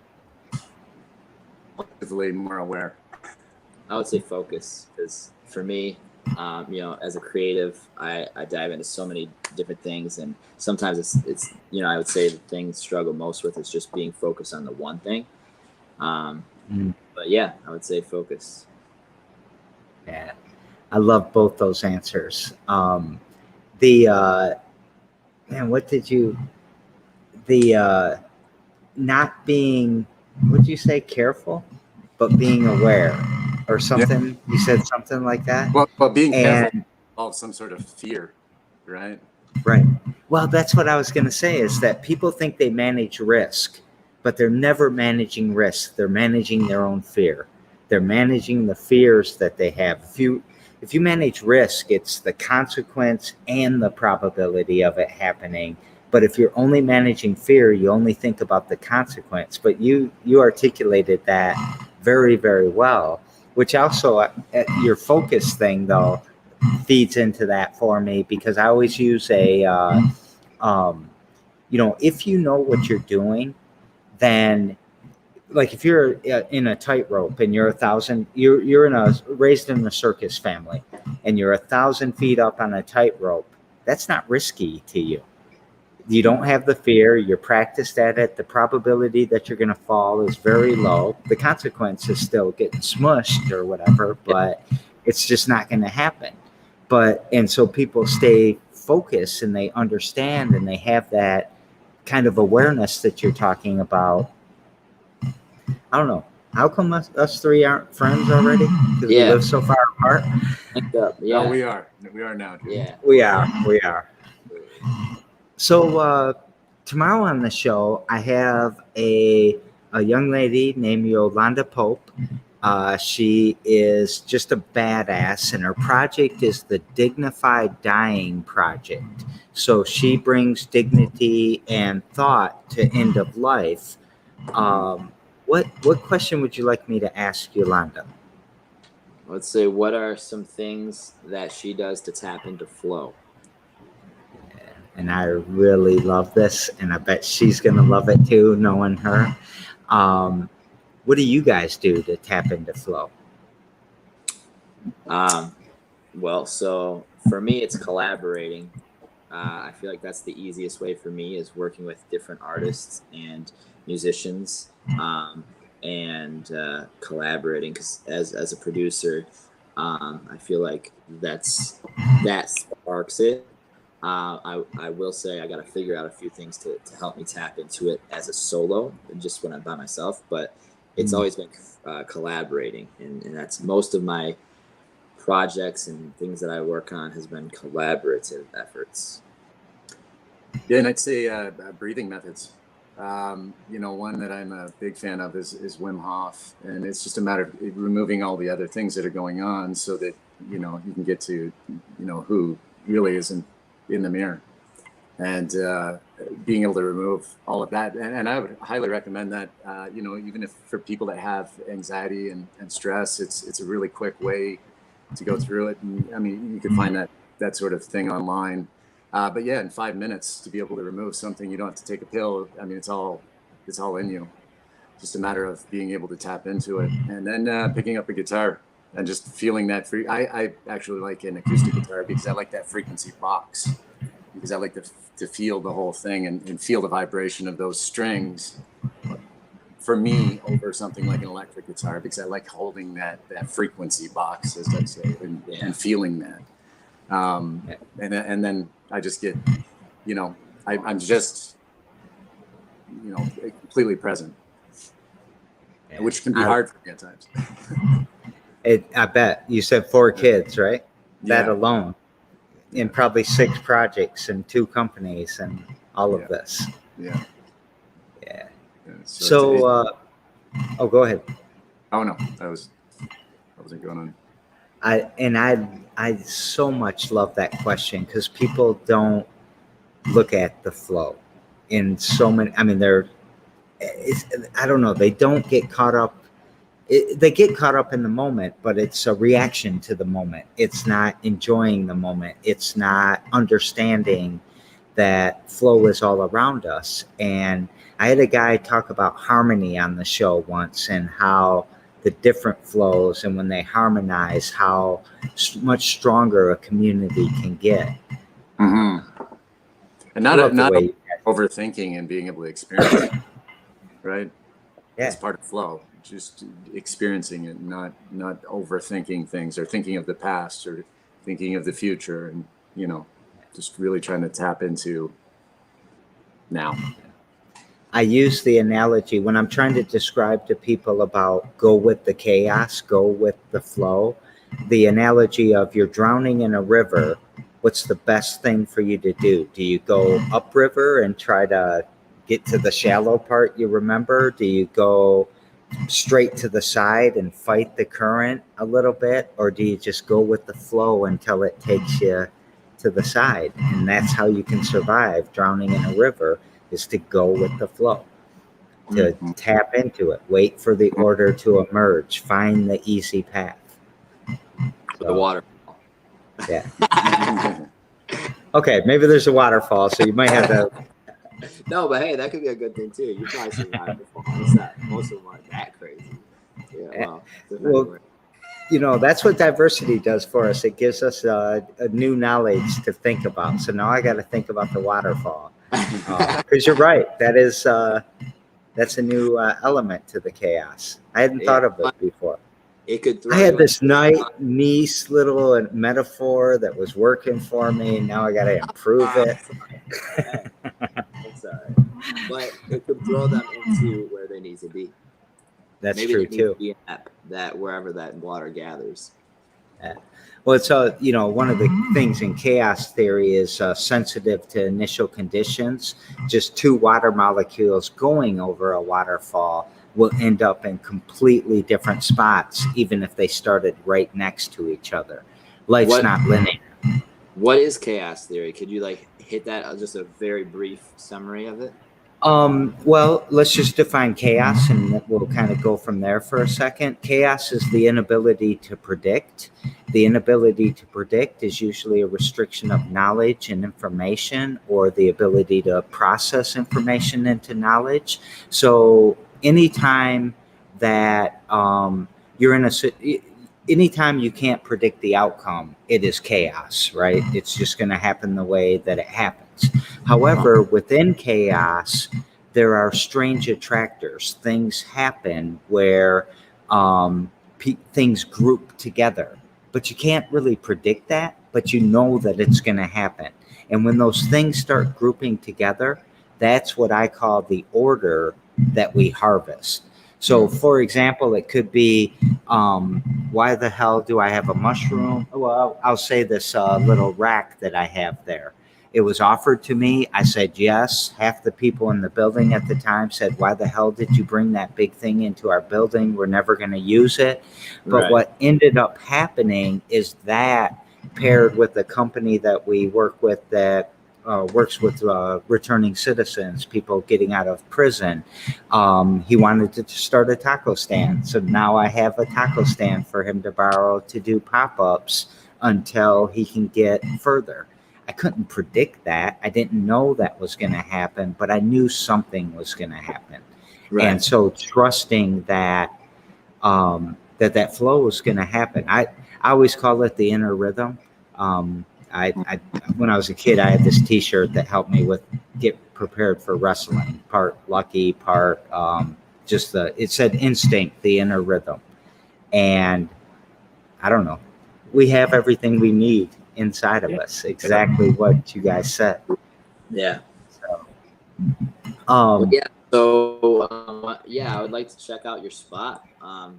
relatively more aware. I would say focus, because for me, as a creative, I dive into so many different things, and sometimes it's I would say the thing I struggle most with is just being focused on the one thing. But yeah, I would say focus. Yeah, I love both those answers. Not being, what did you say, careful, but being aware or something? Yeah. You said something like that? Well, being careful involves some sort of fear, right? Right. Well, that's what I was going to say, is that people think they manage risk, but they're never managing risk. They're managing their own fear. They're managing the fears that they have. If if you manage risk, it's the consequence and the probability of it happening. But if you're only managing fear, you only think about the consequence. But you articulated that very, very well, which also your focus thing though feeds into that for me, because I always use if you know what you're doing, then like if you're in a tightrope and you're raised in a circus family and you're 1,000 feet up on a tightrope, that's not risky to you. You don't have the fear. You're practiced at it. The probability that you're going to fall is very low. The consequence is still getting smushed or whatever, but it's just not going to happen. And so people stay focused and they understand and they have that kind of awareness that you're talking about. I don't know. How come us three aren't friends already? Because we live so far apart. Yeah, no, we are. We are now. Dude. Yeah, we are. So tomorrow on the show, I have a young lady named Yolanda Pope. She is just a badass, and her project is the Dignified Dying Project. So she brings dignity and thought to end of life. What question would you like me to ask Yolanda? Let's say, what are some things that she does to tap into flow? And I really love this, and I bet she's going to love it too, knowing her. What do you guys do to tap into flow? Well, so for me, it's collaborating. I feel like that's the easiest way for me, is working with different artists and musicians, and collaborating. Because as a producer, I feel like that sparks it. I will say I got to figure out a few things to help me tap into it as a solo, and just when I'm by myself. But it's always been collaborating, and that's most of my projects and things that I work on has been collaborative efforts. Yeah, and I'd say breathing methods. One that I'm a big fan of is Wim Hof, and it's just a matter of removing all the other things that are going on so that you can get to who really isn't in the mirror, and being able to remove all of that. And I would highly recommend that. Even if for people that have anxiety and stress, it's a really quick way to go through it. And I mean, you can find that sort of thing online. But yeah, in 5 minutes to be able to remove something, you don't have to take a pill. I mean, it's all in you. Just a matter of being able to tap into it, and then picking up a guitar and just feeling that free. I actually like an acoustic guitar because I like that frequency box, because I like to feel the whole thing and feel the vibration of those strings. For me, over something like an electric guitar, because I like holding that frequency box, as I say, and feeling that. And then I just get, I'm just, completely present, which can be hard for me at times. I bet you said 4 kids, right? Yeah. That alone, and probably 6 projects and 2 companies and all of this. Yeah. Yeah. So go ahead. Oh no, I wasn't going on. I so much love that question, because people don't look at the flow in so many. I mean, I don't know. They don't get caught up. They get caught up in the moment, but it's a reaction to the moment. It's not enjoying the moment. It's not understanding that flow is all around us. And I had a guy talk about harmony on the show once, and how the different flows, and when they harmonize, how much stronger a community can get. Mm-hmm. And not overthinking and being able to experience it, right? Yeah. It's part of flow. Just experiencing it, not overthinking things, or thinking of the past, or thinking of the future, and just really trying to tap into now. I use the analogy when I'm trying to describe to people about go with the chaos, go with the flow. The analogy of you're drowning in a river. What's the best thing for you to do? Do you go upriver and try to get to the shallow part you remember? Do you go straight to the side and fight the current a little bit, or do you just go with the flow until it takes you to the side? And that's how you can survive drowning in a river, is to go with the flow, to tap into it, wait for the order to emerge, find the easy path. The water. Yeah. Okay, maybe there's a waterfall, so you might have to. No, but hey, that could be a good thing too. You probably survived the fall. It's not, most of them aren't that crazy. Yeah, well, that's what diversity does for us. It gives us a new knowledge to think about. So now I got to think about the waterfall, because you're right. That's a new element to the chaos. I hadn't thought of it before. It could. I had this nice little metaphor that was working for me. Now I got to improve it. That's all right. But it could throw them into where they need to be. That's Maybe true they need too. to be in that wherever that water gathers. Yeah. Well, it's one of the things in chaos theory is sensitive to initial conditions. Just two water molecules going over a waterfall will end up in completely different spots, even if they started right next to each other. Life's not linear. What is chaos theory? Could you hit that, just a very brief summary of it? Well, let's just define chaos, and we'll kind of go from there for a second. Chaos is the inability to predict. The inability to predict is usually a restriction of knowledge and information, or the ability to process information into knowledge. So anytime that you're in anytime you can't predict the outcome, it is chaos, right? It's just going to happen the way that it happens. However, within chaos, there are strange attractors. Things happen where things group together, but you can't really predict that, but you know that it's going to happen. And when those things start grouping together, that's what I call the order that we harvest. So, for example, it could be, why the hell do I have a mushroom? Well, I'll say this little rack that I have there. It was offered to me. I said yes. Half the people in the building at the time said, why the hell did you bring that big thing into our building? We're never going to use it. But what ended up happening is that, paired with the company that we work with that works with returning citizens, people getting out of prison. He wanted to start a taco stand. So now I have a taco stand for him to borrow to do pop-ups until he can get further. I couldn't predict that. I didn't know that was going to happen, but I knew something was going to happen. Right. And so trusting that that flow was going to happen. I always call it the inner rhythm. I when I was a kid, I had this T-shirt that helped me get prepared for wrestling. Part lucky, part it said instinct, the inner rhythm. And I don't know, we have everything we need inside of us. Exactly what you guys said. Yeah. So, I would like to check out your spot. I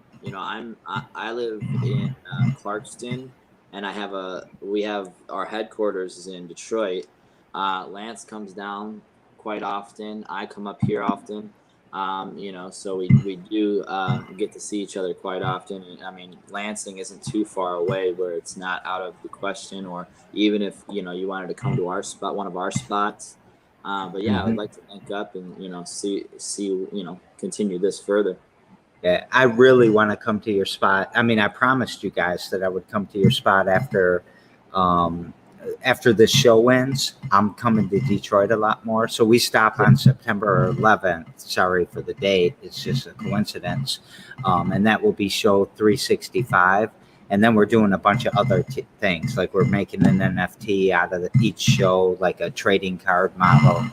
live in Clarkston, and we have our headquarters is in Detroit. Lance comes down quite often. I come up here often. So we do get to see each other quite often. And, I mean, Lansing isn't too far away where it's not out of the question, or even if, you wanted to come to our spot, one of our spots. But yeah, I would like to link up and, see, continue this further. Yeah, I really want to come to your spot. I mean, I promised you guys that I would come to your spot after this show ends. I'm coming to Detroit a lot more. So we stop on September 11th. Sorry for the date. It's just a coincidence. And that will be show 365. And then we're doing a bunch of other things. Like we're making an NFT out of each show, like a trading card model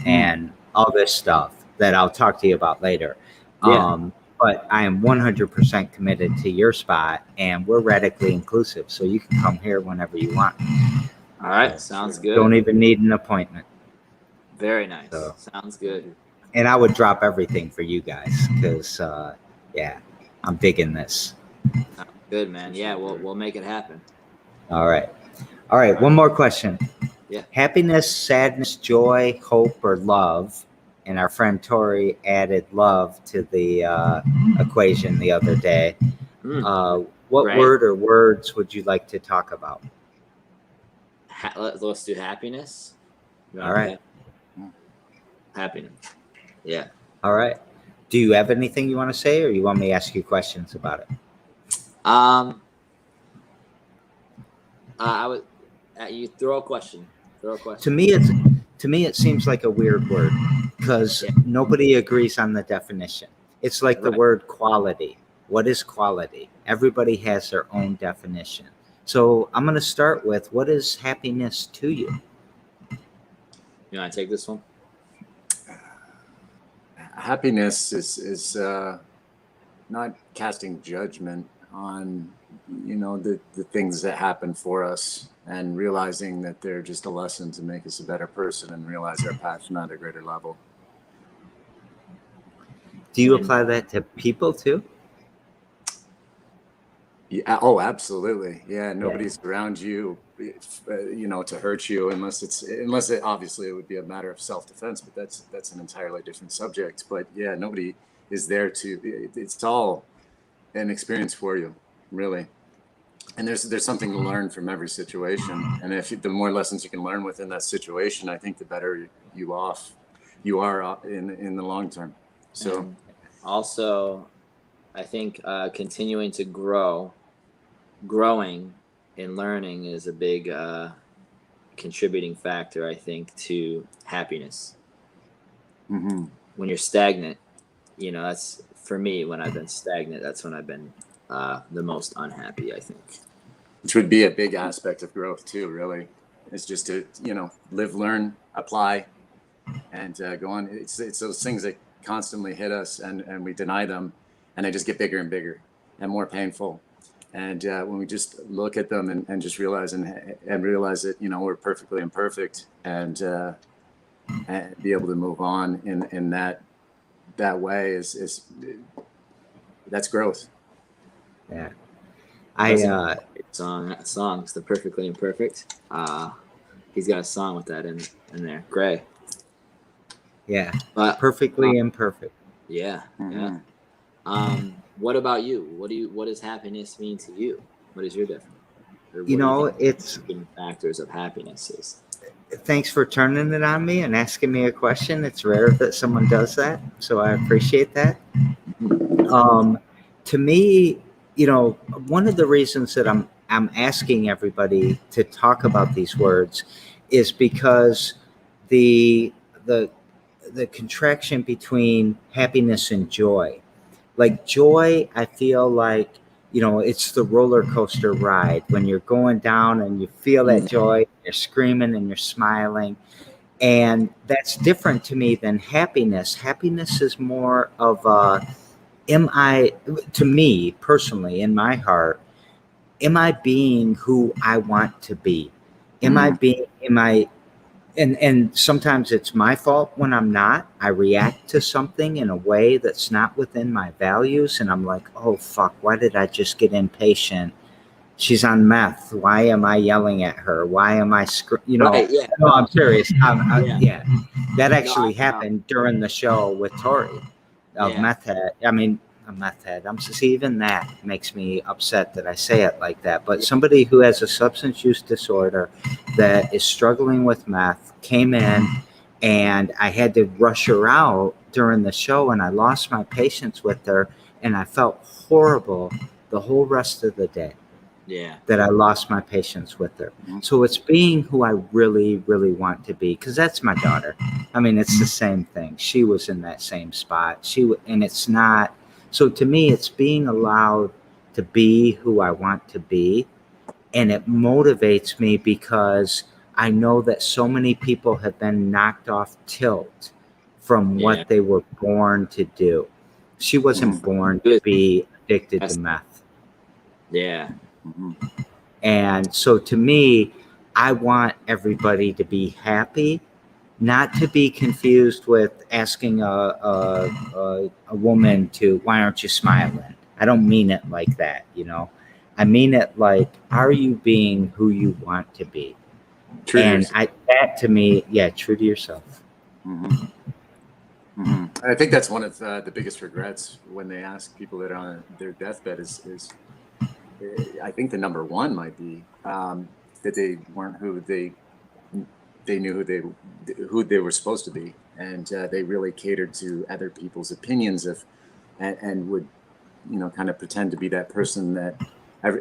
and all this stuff that I'll talk to you about later. Yeah. But I am 100% committed to your spot, and we're radically inclusive. So you can come here whenever you want. All right. Sounds good. Don't even need an appointment. Very nice. So, sounds good. And I would drop everything for you guys because, I'm digging this. Good, man. Yeah, we'll make it happen. All right. One more question. Yeah. Happiness, sadness, joy, hope, or love and our friend Tori added love to the equation the other day. What Right. word or words would you like to talk about? Let's do happiness. All right. Happiness. Yeah. All right. Do you have anything you want to say, or you want me to ask you questions about it? I would. You throw a question. To me, it seems like a weird word because nobody agrees on the definition. It's like the word quality. What is quality? Everybody has their own definition. So I'm going to start with, what is happiness to you? You want to take this one? Happiness is not casting judgment on, the things that happen for us, and realizing that they're just a lesson to make us a better person and realize our passion at a greater level. Do you apply that to people too? Yeah. Oh, absolutely. Yeah. Nobody's around you, to hurt you, unless it obviously it would be a matter of self-defense, but that's an entirely different subject. But yeah, nobody is there it's all an experience for you, really. And there's something to learn from every situation. And the more lessons you can learn within that situation, I think the better you are in the long term. So and also, I think continuing to growing and learning is a big contributing factor, I think, to happiness. Mm-hmm. When you're stagnant, that's, for me, when I've been stagnant, that's when I've been the most unhappy, I think. Which would be a big aspect of growth too, really. It's just to, live, learn, apply, and go on. It's those things that constantly hit us, and we deny them, and they just get bigger and bigger and more painful. And when we just look at them and just realize that, we're perfectly imperfect, and be able to move on in that way is that's growth. Yeah. Songs, The Perfectly Imperfect. He's got a song with that in there. Gray. Yeah. But perfectly imperfect. Yeah. Mm-hmm. Yeah. What about you? What does happiness mean to you? What is your definition? It's factors of happiness is. Thanks for turning it on me and asking me a question. It's rare that someone does that, so I appreciate that. To me, one of the reasons that I'm asking everybody to talk about these words is because the contraction between happiness and joy. Like joy, I feel like, it's the roller coaster ride when you're going down and you feel that joy, you're screaming and you're smiling. And that's different to me than happiness. Happiness is more of to me personally, in my heart, am I being who I want to be? And sometimes it's my fault when I'm not. I react to something in a way that's not within my values. And I'm like, oh, fuck, why did I just get impatient? She's on meth. Why am I yelling at her? Why am I Right, yeah. No, I'm serious. Yeah. That actually happened during the show with Tori of meth head. I mean, a meth head. Even that makes me upset that I say it like that. But somebody who has a substance use disorder that is struggling with meth came in, and I had to rush her out during the show, and I lost my patience with her, and I felt horrible the whole rest of the day. Yeah. That I lost my patience with her. So it's being who I really, really want to be, because that's my daughter. It's the same thing. She was in that same spot. And it's not. So to me, it's being allowed to be who I want to be. And it motivates me because I know that so many people have been knocked off tilt from what they were born to do. She wasn't born to be addicted to meth. Yeah. And so to me, I want everybody to be happy, not to be confused with asking a woman to, why aren't you smiling? I don't mean it like that, I mean it like, are you being who you want to be? True to yourself. That to me, true to yourself. Mm-hmm. I think that's one of the biggest regrets when they ask people that are on their deathbed is I think the number one might be that they weren't who they knew who they were supposed to be, and they really catered to other people's opinions and would kind of pretend to be that person that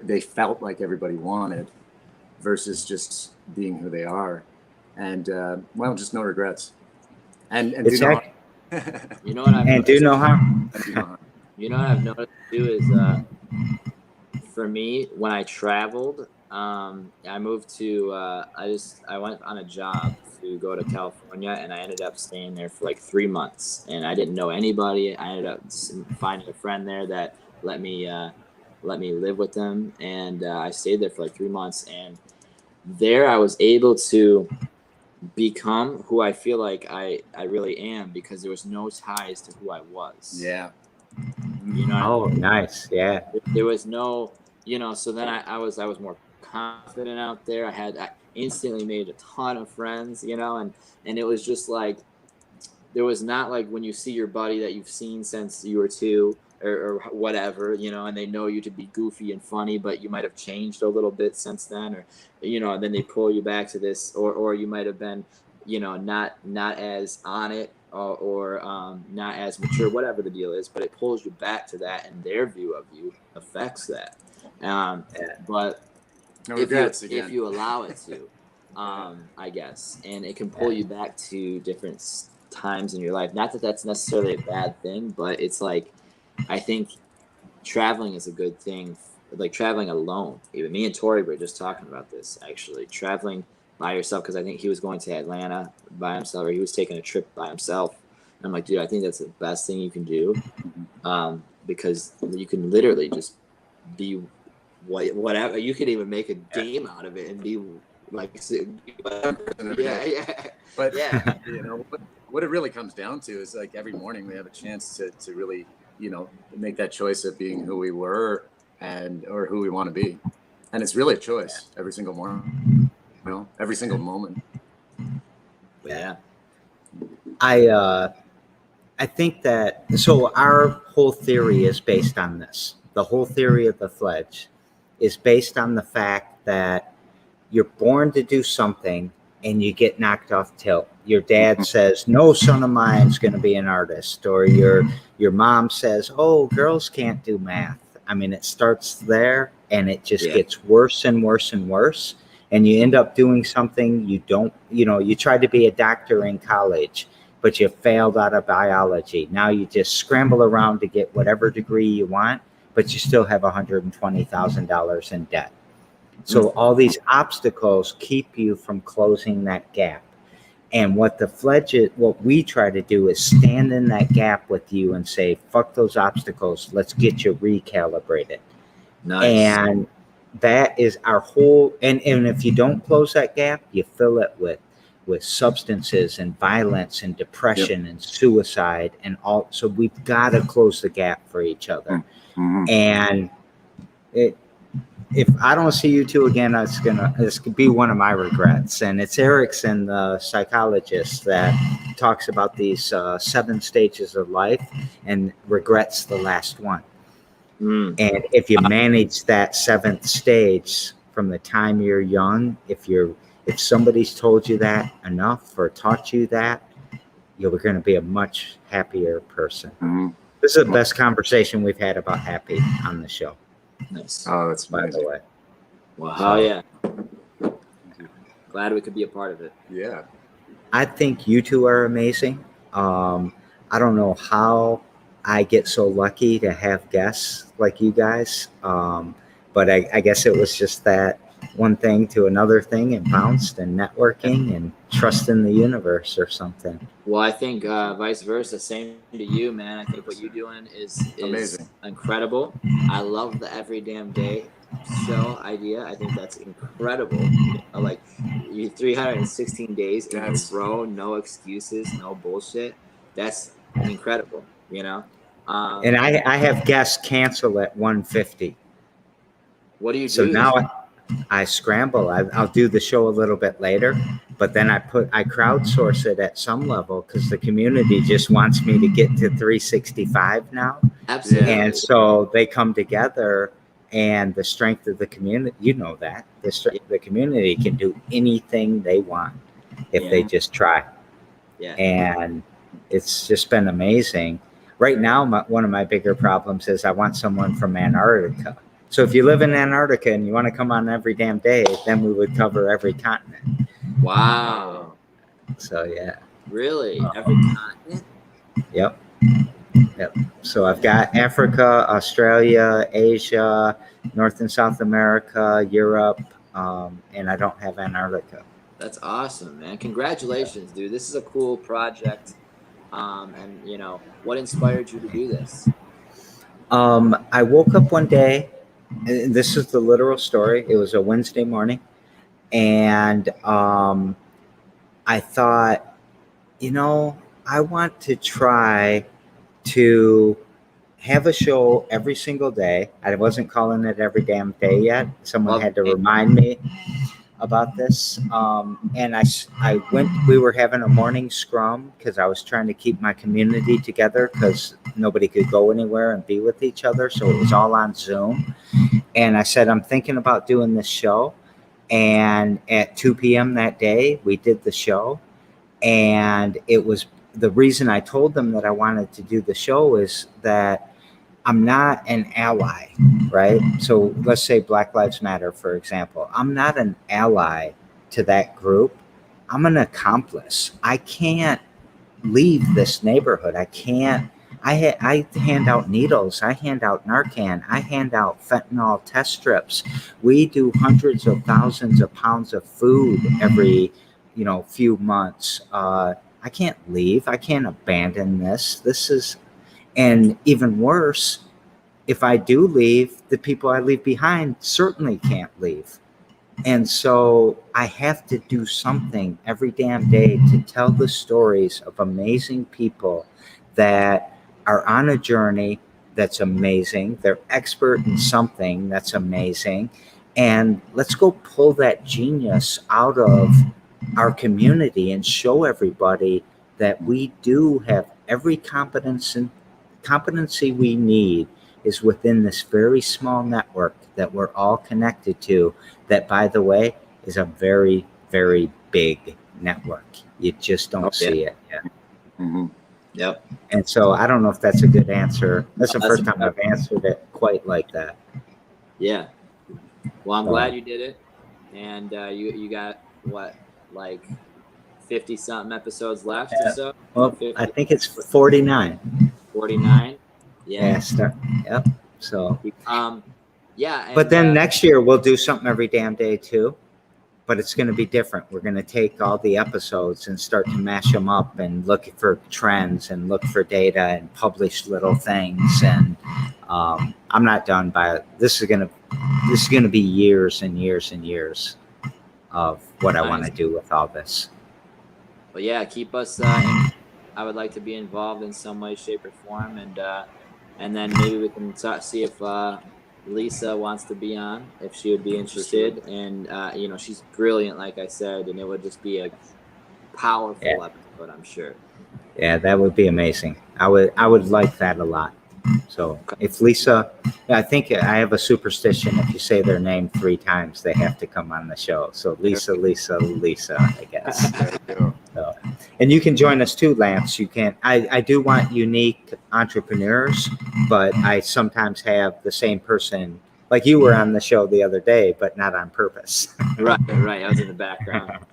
they felt like everybody wanted, versus just being who they are. And well, just no regrets. And do no harm. You know what I've and do no harm. You know what I've noticed too is for me, when I traveled, I moved to I went on a job to go to California, and I ended up staying there for like 3 months, and I didn't know anybody. I ended up finding a friend there that let me live with them, and I stayed there for like 3 months, and there I was able to become who I feel like I really am, because there was no ties to who I was. Yeah. You know. Oh, nice. Yeah. There was no, so then I was more confident out there. I instantly made a ton of friends, and it was just like, there was not like when you see your buddy that you've seen since you were 2 or whatever, and they know you to be goofy and funny, but you might have changed a little bit since then, or, and then they pull you back to this, or you might have been, not as on it, or not as mature, whatever the deal is, but it pulls you back to that, and their view of you affects that. But No if you allow it to, I guess, and it can pull you back to different times in your life. Not that that's necessarily a bad thing, but it's like, I think traveling is a good thing, like traveling alone. Even me and Tori were just talking about this, actually, traveling by yourself, because I think he was going to Atlanta by himself, or he was taking a trip by himself. And I'm like, dude, I think that's the best thing you can do, because you can literally just be whatever. You could even make a game out of it and be like, yeah. But yeah, what it really comes down to is, like, every morning we have a chance to really, make that choice of being who we were or who we want to be. And it's really a choice every single morning, every single moment. Yeah. I think that, so our whole theory is based on this. The whole theory of the Fledge is based on the fact that you're born to do something and you get knocked off tilt. Your dad says, no son of mine's going to be an artist. Or your mom says, oh, girls can't do math. I mean, it starts there, and it just gets worse and worse and worse. And you end up doing something you don't, you tried to be a doctor in college, but you failed out of biology. Now you just scramble around to get whatever degree you want, but you still have $120,000 in debt. So all these obstacles keep you from closing that gap. And what the Fledge is, what we try to do is stand in that gap with you and say, fuck those obstacles. Let's get you recalibrated. Nice. And that is our whole, and if you don't close that gap, you fill it with substances and violence and depression and suicide and all. So we've got to close the gap for each other. And if I don't see you two again, this could be one of my regrets. And it's Erickson, the psychologist, that talks about these 7 stages of life and regrets the last one. And if you manage that 7th stage from the time you're young, if somebody's told you that enough or taught you that, you're going to be a much happier person. This is the best conversation we've had about happy on the show. Nice. Oh, that's by the way. Wow. Oh, yeah. Glad we could be a part of it. Yeah. I think you two are amazing. I don't know how I get so lucky to have guests like you guys. But I guess it was just that one thing to another thing, and bounced, and networking and trust in the universe or something. Well, I think vice versa. Same to you, man. I think what you're doing is amazing, incredible. I love the every damn day show idea. I think that's incredible. Like, you 316 days in a row, no excuses, no bullshit. That's incredible, And I have guests cancel at 1:50. What do you do? So now I scramble. I'll do the show a little bit later, but then I crowdsource it at some level because the community just wants me to get to 365 now. Absolutely. And so they come together, and the strength of the community, the community can do anything they want if they just try. Yeah. And it's just been amazing. Right now, one of my bigger problems is I want someone from Antarctica. So if you live in Antarctica and you want to come on every damn day, then we would cover every continent. Wow. So yeah. Really? Every continent? Yep. So I've got Africa, Australia, Asia, North and South America, Europe, and I don't have Antarctica. That's awesome, man. Congratulations, dude. This is a cool project. And what inspired you to do this? I woke up one day, and this is the literal story. It was a Wednesday morning, and I thought, I want to try to have a show every single day. I wasn't calling it every damn day yet. Someone had to remind me about this. And I went, we were having a morning scrum because I was trying to keep my community together because nobody could go anywhere and be with each other. So it was all on Zoom. And I said, I'm thinking about doing this show. And at 2 p.m. that day, we did the show. And it was the reason I told them that I wanted to do the show is that I'm not an ally, right? So let's say Black Lives Matter, for example. I'm not an ally to that group. I'm an accomplice. I can't leave this neighborhood. I can't. I hand out needles. I hand out Narcan. I hand out fentanyl test strips. We do hundreds of thousands of pounds of food every, few months. I can't leave. I can't abandon this. And even worse, if I do leave, the people I leave behind certainly can't leave. And so I have to do something every damn day to tell the stories of amazing people that are on a journey that's amazing. They're expert in something that's amazing. And let's go pull that genius out of our community and show everybody that we do have every competency we need is within this very small network that we're all connected to, that, by the way, is a very, very big network. You just don't see it yet. Mm-hmm. Yep. And so I don't know if that's a good answer. That's the first time I've answered it quite like that. Yeah. Well, I'm glad you did it. And you got, what, like 50-something episodes left or so? Well, I think it's 49. 49? Yeah. Yep. So. Yeah. And, but then next year we'll do something every damn day too. But it's going to be different. We're going to take all the episodes and start to mash them up and look for trends and look for data and publish little things. And I'm not done by it. This is going to be years and years and years of what I want to do with all this. Well, yeah, keep us. I would like to be involved in some way, shape, or form, and then maybe we can see if Lisa wants to be on, if she would be interested. And she's brilliant, like I said, and it would just be a powerful episode, I'm sure. Yeah, that would be amazing. I would like that a lot. So if Lisa, I think I have a superstition. If you say their name 3 times, they have to come on the show. So Lisa, I guess. There you go. So, and you can join us too, Lance. You can. I do want unique entrepreneurs, but I sometimes have the same person. Like you were on the show the other day, but not on purpose. Right. I was in the background.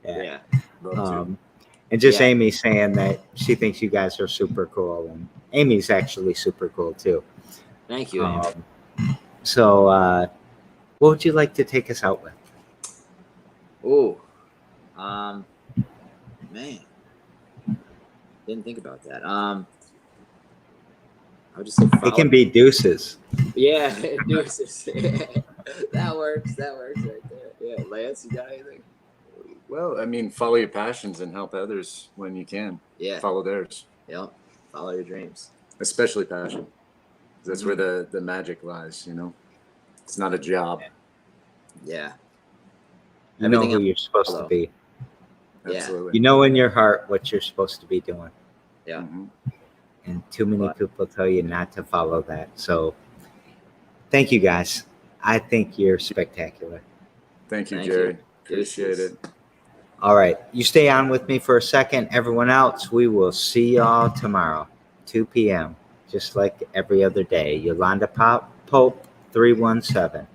Yeah. And just Amy saying that she thinks you guys are super cool, and Amy's actually super cool too. Thank you, Amy. So, what would you like to take us out with? Oh, man, didn't think about that. I would just say it can be deuces. Yeah, deuces. That works right there. Yeah, Lance, you got anything? Well, I mean, follow your passions and help others when you can. Yeah. Follow theirs. Yep. Follow your dreams. Especially passion. That's where the magic lies, It's not a job. Yeah. You know who you're supposed to be. Absolutely. You know in your heart what you're supposed to be doing. Yeah. Mhm. And too many But- people tell you not to follow that. So thank you guys. I think you're spectacular. Thank you, Thank Jerry. you. Appreciate Deuces. it. All right. You stay on with me for a second. Everyone else, we will see y'all tomorrow, 2 p.m., just like every other day. Yolanda Pope, 317.